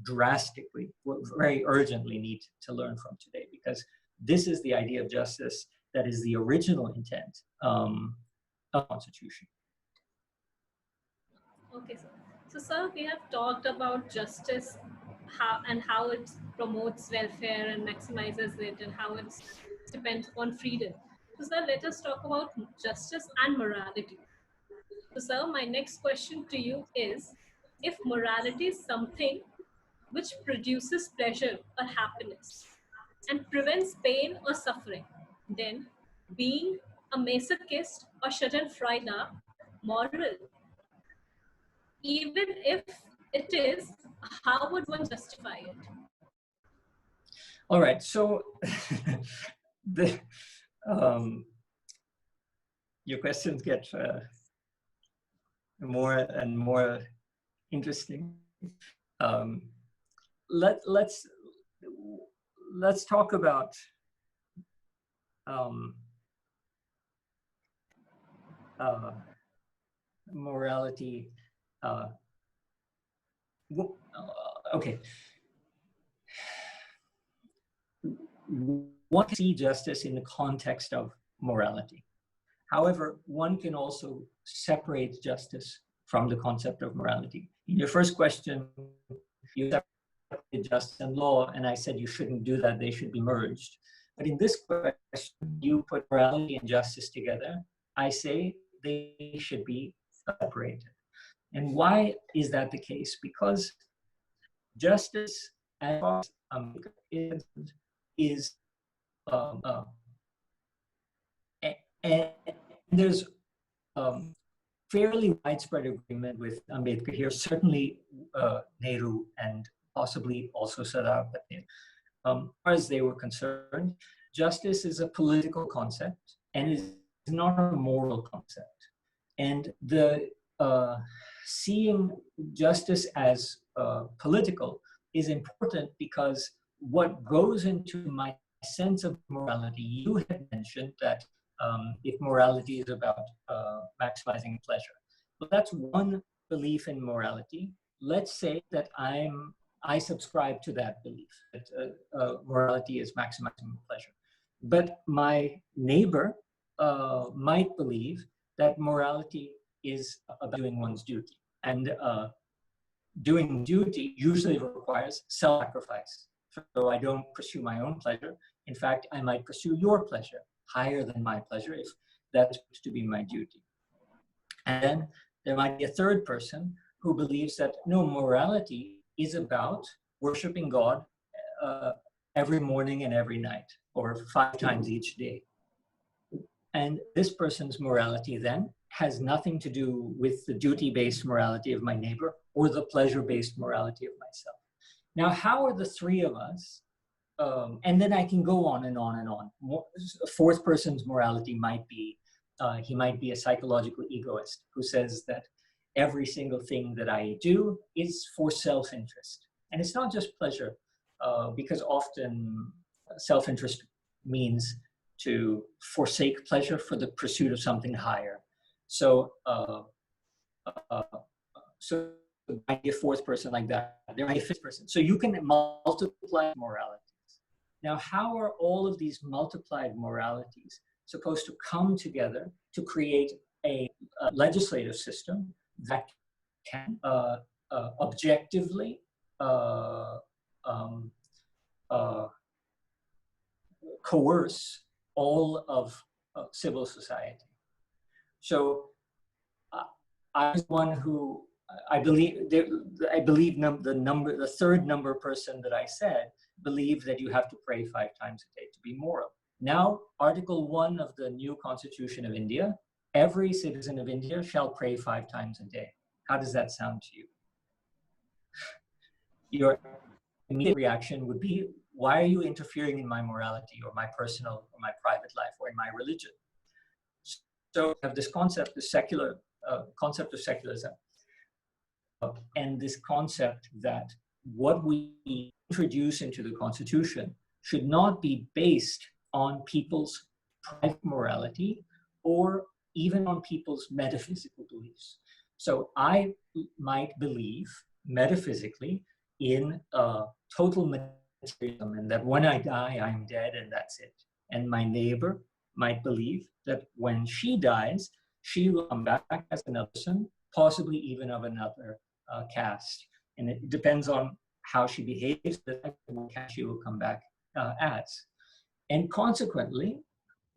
B: drastically, very urgently need to learn from today, because this is the idea of justice that is the original intent of the Constitution.
A: Okay, sir. So, sir, we have talked about justice, how it promotes welfare and maximizes it, and how it depends on freedom. So, sir, let us talk about justice and morality. So, sir, my next question to you is, if morality is something which produces pleasure or happiness and prevents pain or suffering, then being a masochist or Schadenfreude moral? Even if it is, how would one justify it?
B: All right, so your questions get more and more interesting. Let's talk about morality. Okay. One can see justice in the context of morality. However, one can also separate justice from the concept of morality. In your first question, you separated justice and law, and I said you shouldn't do that, they should be merged. But in this question, you put morality and justice together. I say they should be separated. And why is that the case? Because justice, as far as is and there's fairly widespread agreement with Ambedkar here, certainly Nehru and possibly also Sardar Patel. As far as they were concerned, justice is a political concept and is not a moral concept. And the seeing justice as political is important, because what goes into my sense of morality, you had mentioned that if morality is about maximizing pleasure. Well, that's one belief in morality. Let's say that I subscribe to that belief, that morality is maximizing pleasure. But my neighbor might believe that morality is about doing one's duty. And doing duty usually requires self-sacrifice. So I don't pursue my own pleasure. In fact, I might pursue your pleasure higher than my pleasure if that's to be my duty. And then there might be a third person who believes that no, morality is about worshiping God every morning and every night, or 5 times each day. And this person's morality then has nothing to do with the duty-based morality of my neighbor or the pleasure-based morality of myself. Now, how are the three of us, and then I can go on and on and on. A fourth person's morality might be, he might be a psychological egoist who says that every single thing that I do is for self-interest. And it's not just pleasure, because often self-interest means to forsake pleasure for the pursuit of something higher. So, so there might be a fourth person like that. There might be a fifth person. So you can multiply moralities. Now, how are all of these multiplied moralities supposed to come together to create a legislative system that can objectively coerce all of civil society? So I was one who I believe the third number person that I said believed that you have to pray 5 times a day to be moral. Now, Article 1 of the new Constitution of India, every citizen of India shall pray 5 times a day. How does that sound to you? Your immediate reaction would be, why are you interfering in my morality or my personal or my private life or in my religion? So we have this concept, the secular concept of secularism, and this concept that what we introduce into the Constitution should not be based on people's private morality or even on people's metaphysical beliefs. So I might believe metaphysically in total materialism, and that when I die, I'm dead and that's it. And my neighbor might believe that when she dies, she will come back as another person, possibly even of another caste. And it depends on how she behaves, what caste she will come back as. And consequently,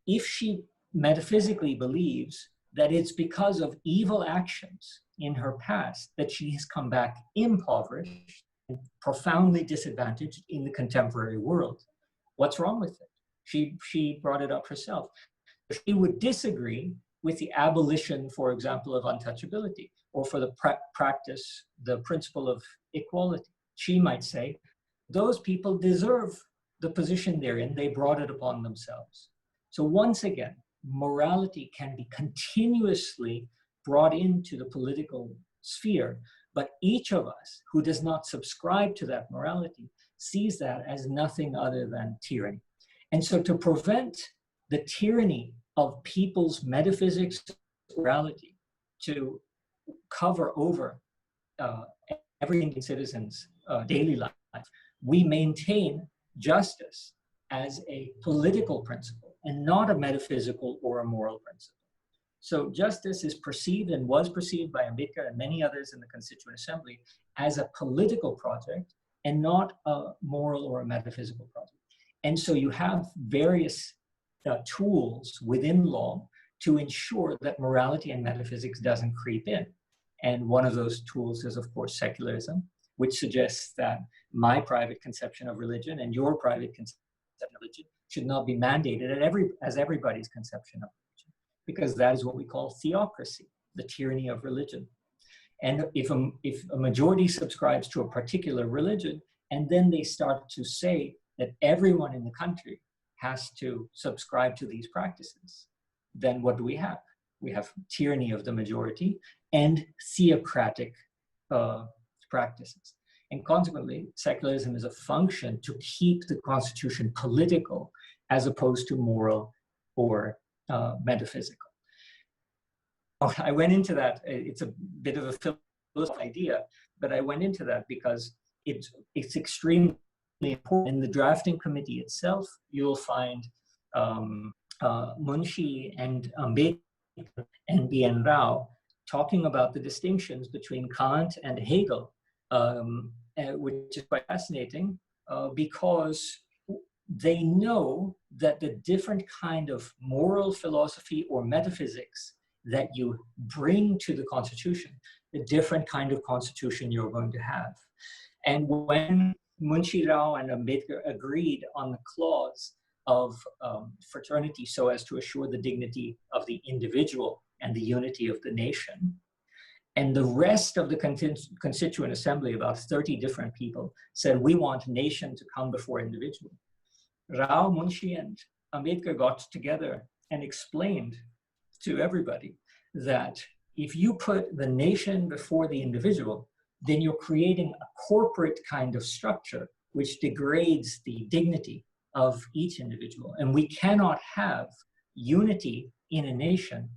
B: if she metaphysically believes that it's because of evil actions in her past that she has come back impoverished and profoundly disadvantaged in the contemporary world, what's wrong with it? She brought it up herself. She would disagree with the abolition, for example, of untouchability, or for the practice, the principle of equality. She might say, those people deserve the position they're in, they brought it upon themselves. So once again, morality can be continuously brought into the political sphere, but each of us who does not subscribe to that morality sees that as nothing other than tyranny. And so to prevent the tyranny of people's metaphysics, morality, to cover over every Indian citizen's daily life, we maintain justice as a political principle and not a metaphysical or a moral principle. So justice is perceived and was perceived by Ambedkar and many others in the Constituent Assembly as a political project and not a moral or a metaphysical project. And so you have various tools within law to ensure that morality and metaphysics doesn't creep in. And one of those tools is, of course, secularism, which suggests that my private conception of religion and your private conception of religion should not be mandated as everybody's conception of religion, because that is what we call theocracy, the tyranny of religion. And if a majority subscribes to a particular religion, and then they start to say that everyone in the country has to subscribe to these practices, then what do we have? We have tyranny of the majority and theocratic practices. And consequently, secularism is a function to keep the constitution political as opposed to moral or metaphysical. I went into that. It's a bit of a philosophical idea, but I went into that because it's extremely important. In the drafting committee itself, you'll find Munshi and Ambedkar and B.N. Rao talking about the distinctions between Kant and Hegel, which is quite fascinating because they know that the different kind of moral philosophy or metaphysics that you bring to the constitution, the different kind of constitution you're going to have. And when Munshi Rao and Ambedkar agreed on the clause of fraternity so as to assure the dignity of the individual and the unity of the nation, and the rest of the Constituent Assembly, about 30 different people, said, we want nation to come before individual. Rao, Munshi, and Ambedkar got together and explained to everybody that if you put the nation before the individual, then you're creating a corporate kind of structure which degrades the dignity of each individual. And we cannot have unity in a nation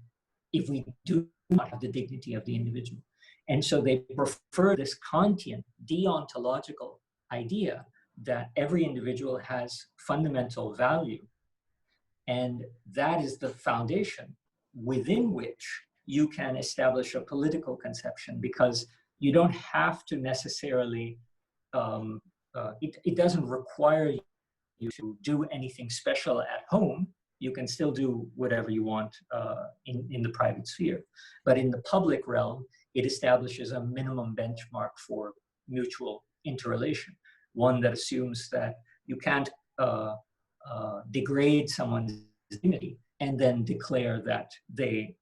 B: if we do not have the dignity of the individual. And so they prefer this Kantian deontological idea that every individual has fundamental value. And that is the foundation within which you can establish a political conception, because you don't have to necessarily, it doesn't require you to do anything special at home. You can still do whatever you want in the private sphere. But in the public realm, it establishes a minimum benchmark for mutual interrelation, one that assumes that you can't degrade someone's dignity and then declare that they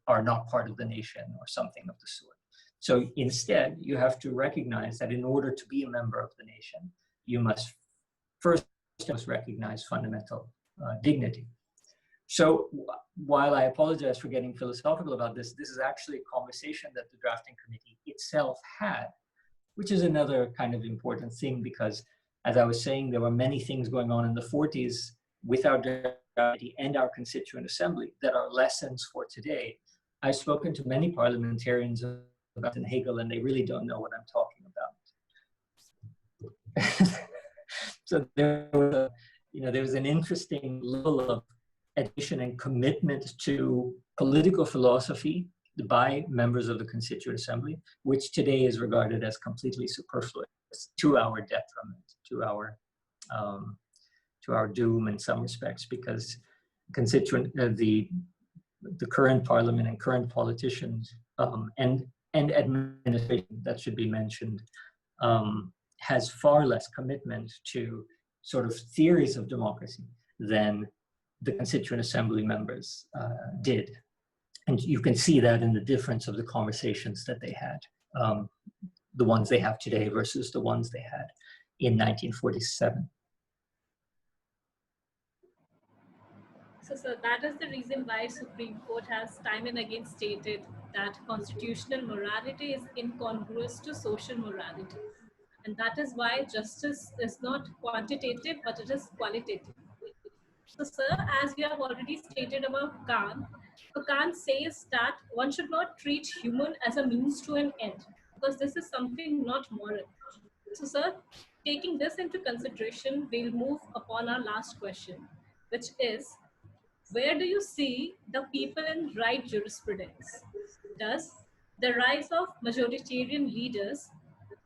B: are not part of the nation or something of the sort. So instead, you have to recognize that in order to be a member of the nation, you must first recognize fundamental dignity. So while I apologize for getting philosophical about this, this is actually a conversation that the drafting committee itself had, which is another kind of important thing, because as I was saying, there were many things going on in the 40s with our committee and our Constituent Assembly that are lessons for today. I've spoken to many parliamentarians about Hegel, and they really don't know what I'm talking about. So there was an interesting level of education and commitment to political philosophy by members of the Constituent Assembly, which today is regarded as completely superfluous, to our detriment, to our doom in some respects, because the current parliament and current politicians and administration, that should be mentioned, has far less commitment to sort of theories of democracy than the Constituent Assembly members did. And you can see that in the difference of the conversations that they had, the ones they have today versus the ones they had in 1947.
A: So that is the reason why Supreme Court has time and again stated that constitutional morality is incongruous to social morality. And that is why justice is not quantitative, but it is qualitative. So, sir, as you have already stated about Kant, so Kant says that one should not treat human as a means to an end, because this is something not moral. So, sir, taking this into consideration, we'll move upon our last question, which is, where do you see the people in right jurisprudence? Does the rise of majoritarian leaders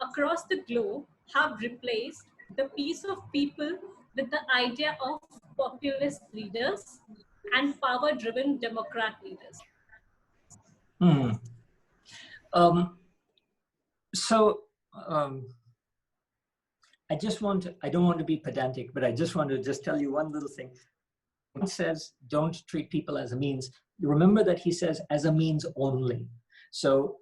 A: across the globe have replaced the peace of people with the idea of populist leaders and power-driven democrat leaders?
B: I don't want to be pedantic, but I just want to tell you one little thing. When he says, don't treat people as a means, remember that he says as a means only. So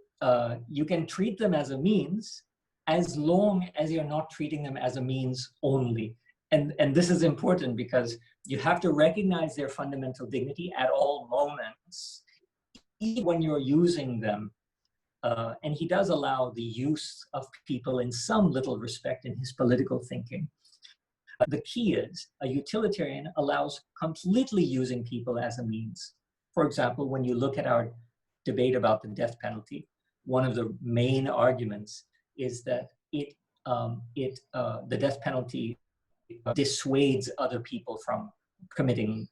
B: you can treat them as a means as long as you're not treating them as a means only. And this is important because you have to recognize their fundamental dignity at all moments, even when you're using them and he does allow the use of people in some little respect in his political thinking. The key is a utilitarian allows completely using people as a means. For example, when you look at our debate about the death penalty, one of the main arguments is that the death penalty dissuades other people from committing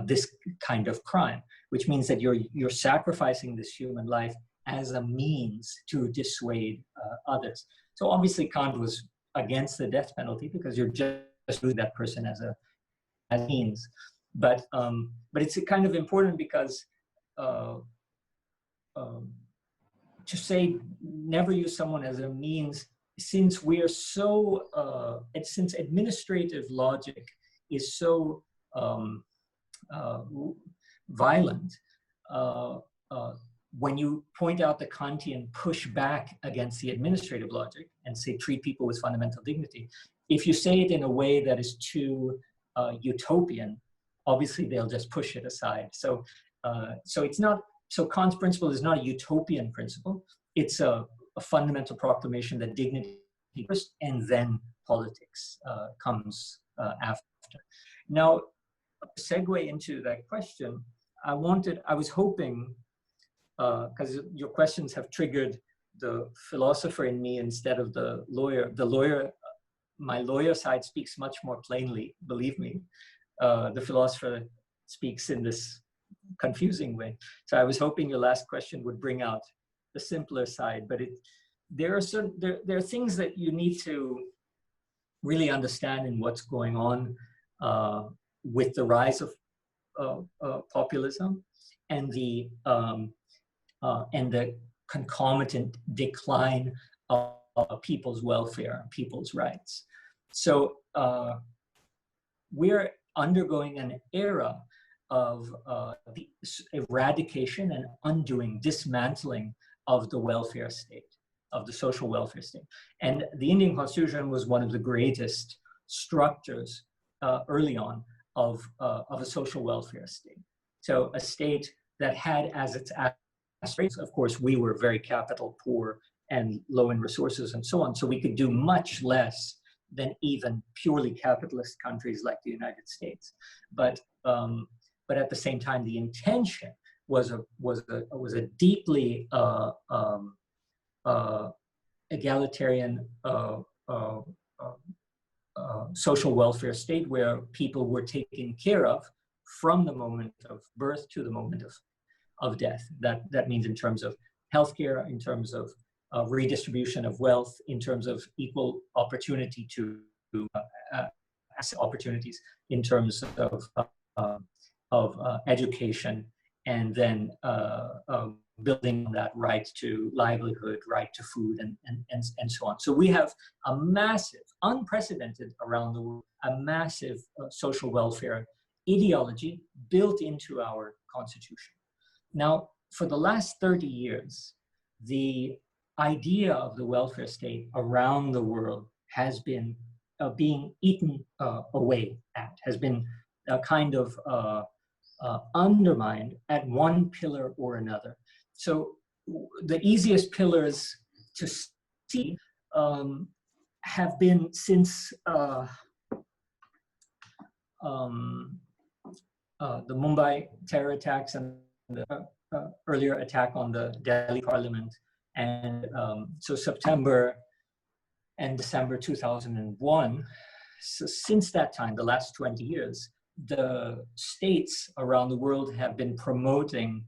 B: this kind of crime, which means that you're sacrificing this human life as a means to dissuade others. So obviously Kant was against the death penalty because you're just using that person as a means. But it's kind of important because to say never use someone as a means, since we are so, since administrative logic is so violent, when you point out the Kantian pushback against the administrative logic and say treat people with fundamental dignity, if you say it in a way that is too utopian, obviously they'll just push it aside. So it's not, so Kant's principle is not a utopian principle. It's a fundamental proclamation that dignity first and then politics comes after. Now, segue into that question, I was hoping, because your questions have triggered the philosopher in me instead of the lawyer. The lawyer, my lawyer side speaks much more plainly, believe me. The philosopher speaks in this confusing way. So I was hoping your last question would bring out the simpler side, but there are things that you need to really understand in what's going on with the rise of populism and the concomitant decline of people's welfare, people's rights. So we're undergoing an era of the eradication and undoing, dismantling of the welfare state, of the social welfare state. And the Indian Constitution was one of the greatest structures early on of a social welfare state. So a state that had as its aspirations, of course, we were very capital poor and low in resources and so on, so we could do much less than even purely capitalist countries like the United States. But at the same time, the intention was a deeply egalitarian social welfare state where people were taken care of from the moment of birth to the moment of death. That means in terms of healthcare, in terms of redistribution of wealth, in terms of equal opportunity to opportunities, in terms of education, and then building that right to livelihood, right to food, and so on. So we have a massive, unprecedented around the world, a massive social welfare ideology built into our constitution. Now, for the last 30 years, the idea of the welfare state around the world has been being eaten away at, has been kind of undermined at one pillar or another. So the easiest pillars to see have been since the Mumbai terror attacks and the earlier attack on the Delhi Parliament, and so September and December 2001. So since that time, the last 20 years, the states around the world have been promoting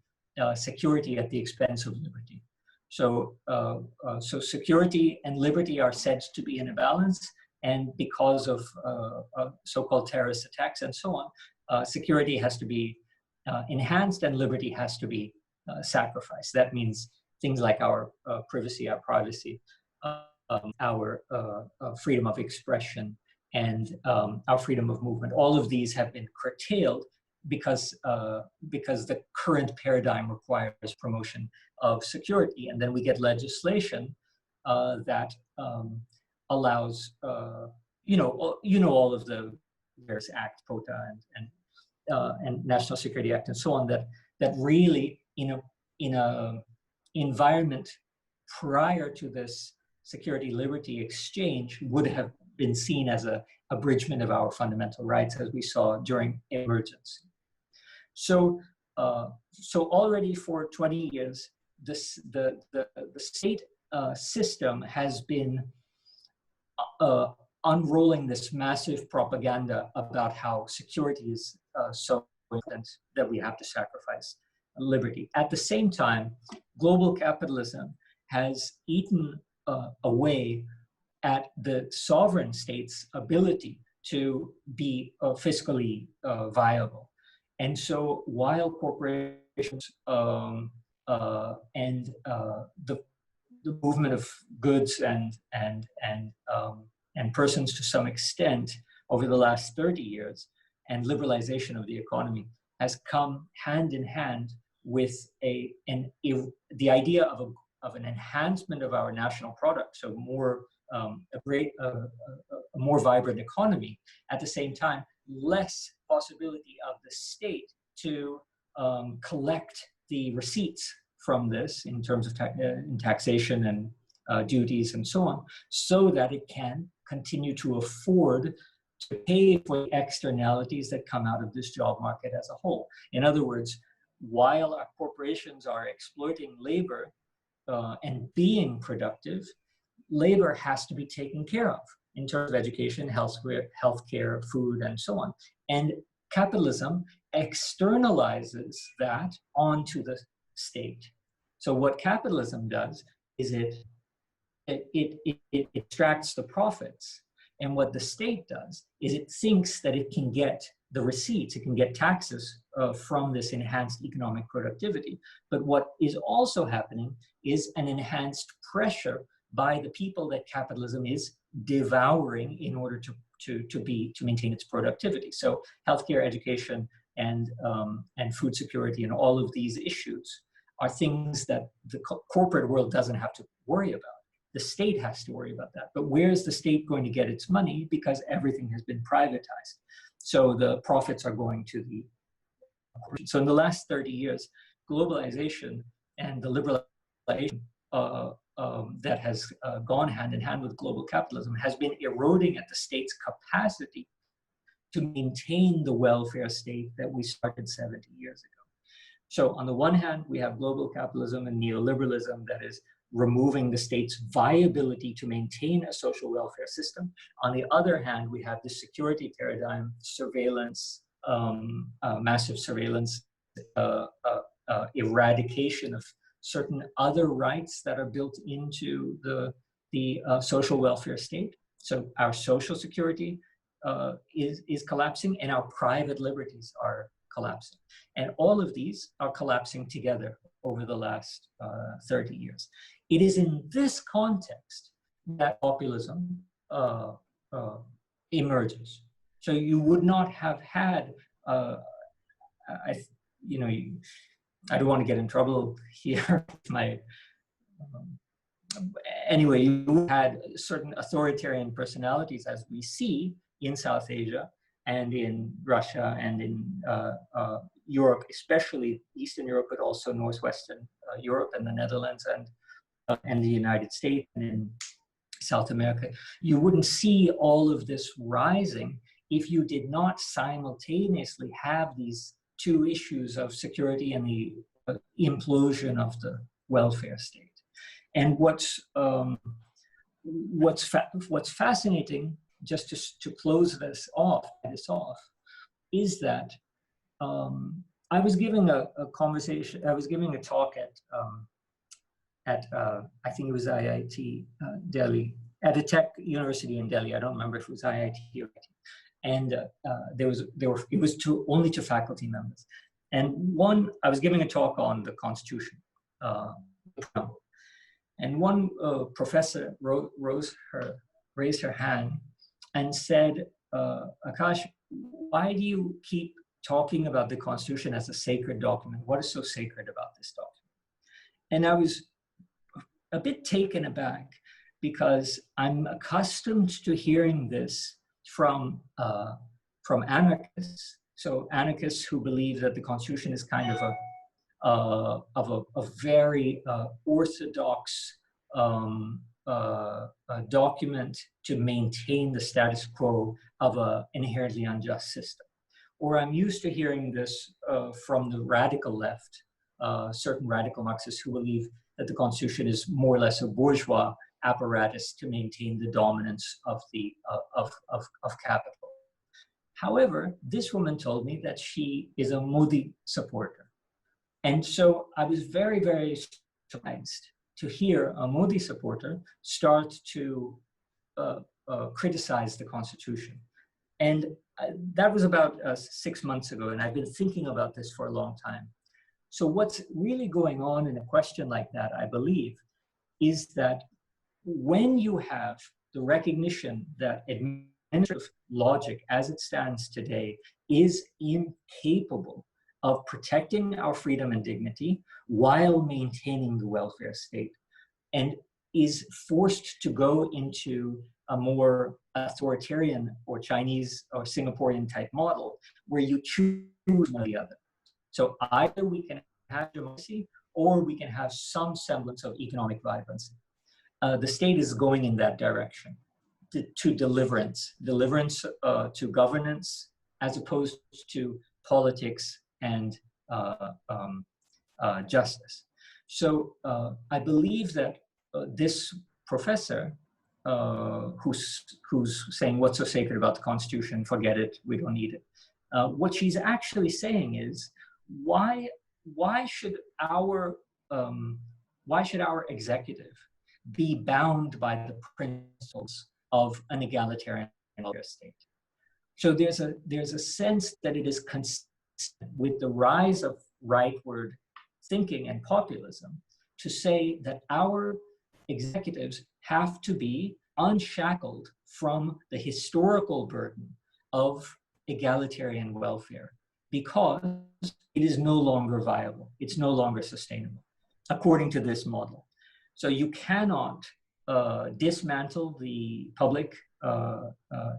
B: security at the expense of liberty. So, so security and liberty are said to be in a balance, and because of so-called terrorist attacks and so on, security has to be enhanced and liberty has to be sacrificed. That means things like our privacy, our freedom of expression, and our freedom of movement. All of these have been curtailed because the current paradigm requires promotion of security. And then we get legislation that allows, all of the various acts, POTA and National Security Act and so on, that really in a environment prior to this security-liberty exchange would have been seen as an abridgment of our fundamental rights, as we saw during emergency. So, so already for 20 years, the state system has been unrolling this massive propaganda about how security is so important that we have to sacrifice liberty. At the same time, global capitalism has eaten away at the sovereign state's ability to be fiscally viable. And so while corporations and the movement of goods and persons to some extent over the last 30 years, and liberalization of the economy has come hand in hand with the idea of an enhancement of our national product, so more a more vibrant economy. At the same time, less possibility of the state to collect the receipts from this in terms of in taxation and duties and so on, so that it can continue to afford to pay for the externalities that come out of this job market as a whole. In other words, while our corporations are exploiting labor and being productive, labor has to be taken care of in terms of education, healthcare, food, and so on. And capitalism externalizes that onto the state. So what capitalism does is it extracts the profits. And what the state does is it thinks that it can get the receipts, it can get taxes from this enhanced economic productivity. But what is also happening is an enhanced pressure by the people that capitalism is devouring in order to maintain its productivity. So healthcare, education, and food security, and all of these issues are things that the corporate world doesn't have to worry about. The state has to worry about that. But where is the state going to get its money? Because everything has been privatized. So the profits are going to the corporations. So in the last 30 years, globalization and the liberalization that has gone hand in hand with global capitalism has been eroding at the state's capacity to maintain the welfare state that we started 70 years ago. So on the one hand, we have global capitalism and neoliberalism that is removing the state's viability to maintain a social welfare system. On the other hand, we have the security paradigm, surveillance, massive surveillance, eradication of certain other rights that are built into the social welfare state. So our social security is collapsing, and our private liberties are collapsing. And all of these are collapsing together over the last 30 years. It is in this context that populism emerges. So you would not have had, I don't want to get in trouble here. Anyway, you had certain authoritarian personalities, as we see in South Asia and in Russia and in Europe, especially Eastern Europe, but also Northwestern Europe and the Netherlands and the United States and in South America. You wouldn't see all of this rising if you did not simultaneously have these two issues of security and the implosion of the welfare state. And what's fascinating, just to close this off, is that I was giving a talk at I think it was IIT Delhi, at a tech university in Delhi. I don't remember if it was IIT or IIT. And it was only to faculty members. And I was giving a talk on the Constitution. And one professor raised her hand and said, Aakash, why do you keep talking about the Constitution as a sacred document? What is so sacred about this document? And I was a bit taken aback, because I'm accustomed to hearing this from anarchists. So anarchists who believe that the Constitution is kind of a very orthodox a document to maintain the status quo of an inherently unjust system. Or I'm used to hearing this from the radical left, certain radical Marxists who believe that the Constitution is more or less a bourgeois apparatus to maintain the dominance of capital. However, this woman told me that she is a Modi supporter. And so I was very, very surprised to hear a Modi supporter start to criticize the Constitution. And that was about 6 months ago, and I've been thinking about this for a long time. So what's really going on in a question like that, I believe, is that when you have the recognition that administrative logic as it stands today is incapable of protecting our freedom and dignity while maintaining the welfare state, and is forced to go into a more authoritarian or Chinese or Singaporean type model where you choose one or the other. So either we can have democracy or we can have some semblance of economic vibrancy. The state is going in that direction to deliverance to governance as opposed to politics and justice. So I believe that this professor who's saying what's so sacred about the Constitution, forget it, we don't need it. What she's actually saying is why should our executive be bound by the principles of an egalitarian welfare state? So there's a sense that it is consistent with the rise of rightward thinking and populism to say that our executives have to be unshackled from the historical burden of egalitarian welfare because it is no longer viable. It's no longer sustainable, according to this model. So you cannot dismantle the public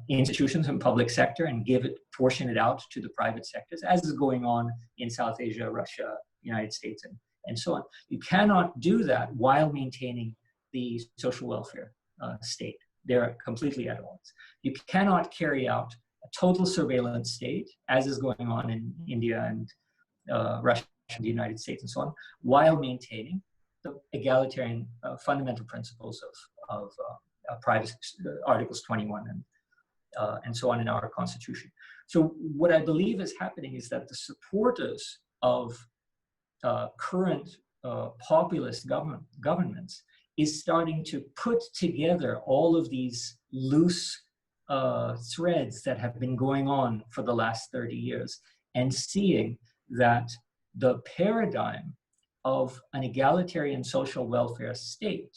B: institutions and public sector and portion it out to the private sectors, as is going on in South Asia, Russia, United States, and so on. You cannot do that while maintaining the social welfare state. They're completely at odds. You cannot carry out a total surveillance state, as is going on in India and Russia and the United States and so on, while maintaining the egalitarian fundamental principles of privacy, Articles 21 and so on in our Constitution. So what I believe is happening is that the supporters of current populist governments is starting to put together all of these loose threads that have been going on for the last 30 years and seeing that the paradigm of an egalitarian social welfare state,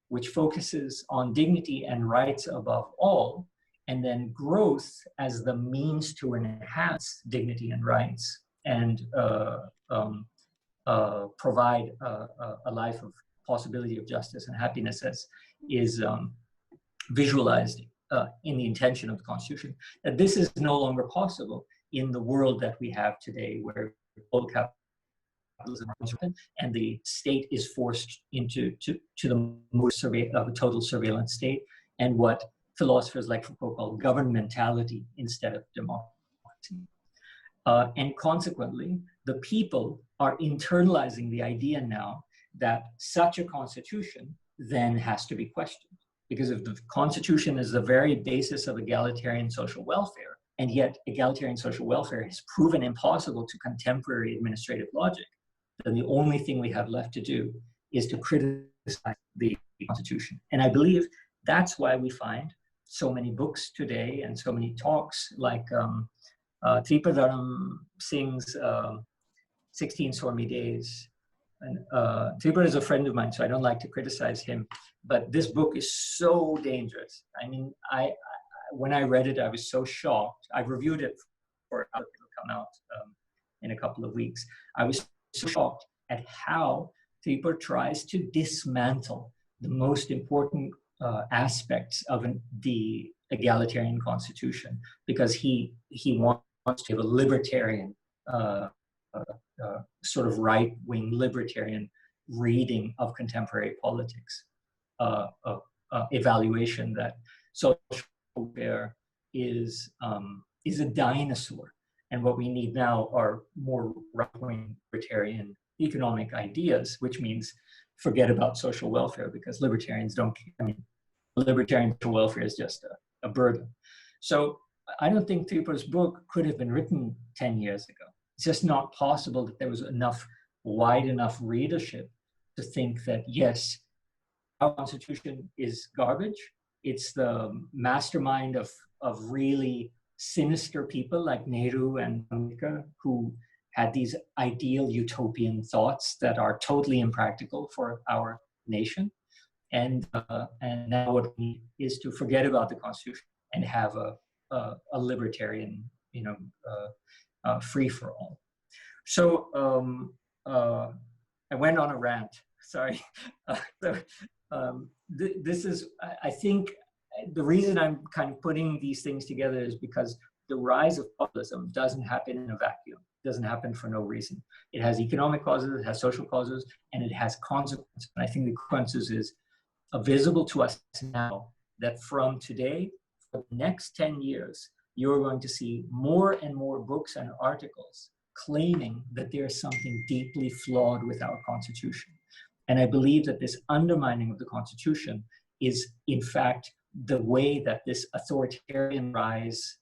B: which focuses on dignity and rights above all, and then growth as the means to enhance dignity and rights and provide a life of possibility of justice and happiness as is visualized in the intention of the Constitution, that this is no longer possible in the world that we have today, where global capitalism and the state is forced into the more of a total surveillance state, and what philosophers like Foucault call governmentality instead of democracy. And consequently, the people are internalizing the idea now that such a constitution then has to be questioned. Because if the Constitution is the very basis of egalitarian social welfare, and yet egalitarian social welfare has proven impossible to contemporary administrative logic, then the only thing we have left to do is to criticize the Constitution. And I believe that's why we find so many books today and so many talks like Tripadharam Singh's 16 Stormy Days. And Tripura is a friend of mine, so I don't like to criticize him, but this book is so dangerous. I mean, when I read it, I was so shocked. I've reviewed it for it'll come out in a couple of weeks. I was so shocked at how Tripura tries to dismantle the most important aspects of the egalitarian constitution, because he wants to have a libertarian sort of right-wing libertarian reading of contemporary politics. evaluation that social welfare is a dinosaur, and what we need now are more right-wing libertarian economic ideas, which means forget about social welfare, because libertarians don't. I mean, libertarian social welfare is just a burden. So I don't think Tripu's book could have been written 10 years ago. It's just not possible that there was wide enough readership to think that, yes, our constitution is garbage. It's the mastermind of really sinister people like Nehru and Ambedkar, who had these ideal utopian thoughts that are totally impractical for our nation. And now what we need is to forget about the Constitution and have a libertarian, free for all. So I went on a rant. Sorry. This is, I think, the reason I'm kind of putting these things together is because the rise of populism doesn't happen in a vacuum. It doesn't happen for no reason. It has economic causes, it has social causes, and it has consequences. And I think the consequences is visible to us now, that from today, for the next 10 years, you're going to see more and more books and articles claiming that there's something deeply flawed with our Constitution. And I believe that this undermining of the Constitution is, in fact, the way that this authoritarian rise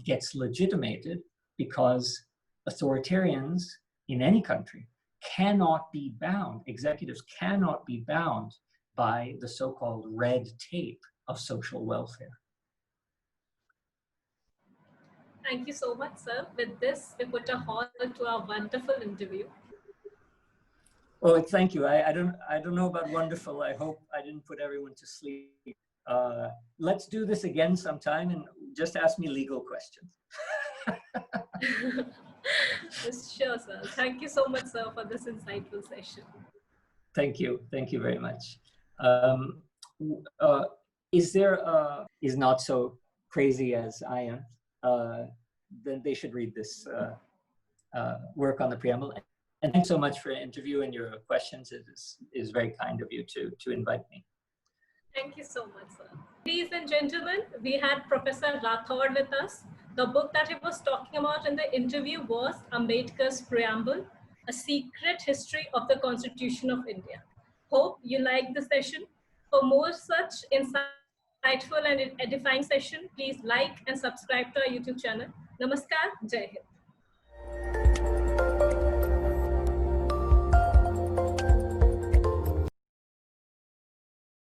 B: gets legitimated, because authoritarians in any country cannot be bound, executives cannot be bound by the so-called red tape of social welfare.
A: Thank you so much, sir. With this, we put a halt to our wonderful interview.
B: Oh, thank you. I don't know about wonderful. I hope I didn't put everyone to sleep. Let's do this again sometime, and just ask me legal questions.
A: Sure, sir. Thank you so much, sir, for this insightful session.
B: Thank you. Thank you very much. Is not so crazy as I am, then they should read this work on the preamble. And thanks so much for the interview and your questions. It is very kind of you to invite me.
A: Thank you so much, sir. Ladies and gentlemen, we had Professor Rathore with us. The book that he was talking about in the interview was Ambedkar's Preamble, A Secret History of the Constitution of India. Hope you liked the session. For more such insightful and edifying session, please like and subscribe to our YouTube channel. Namaskar, Jai Hind.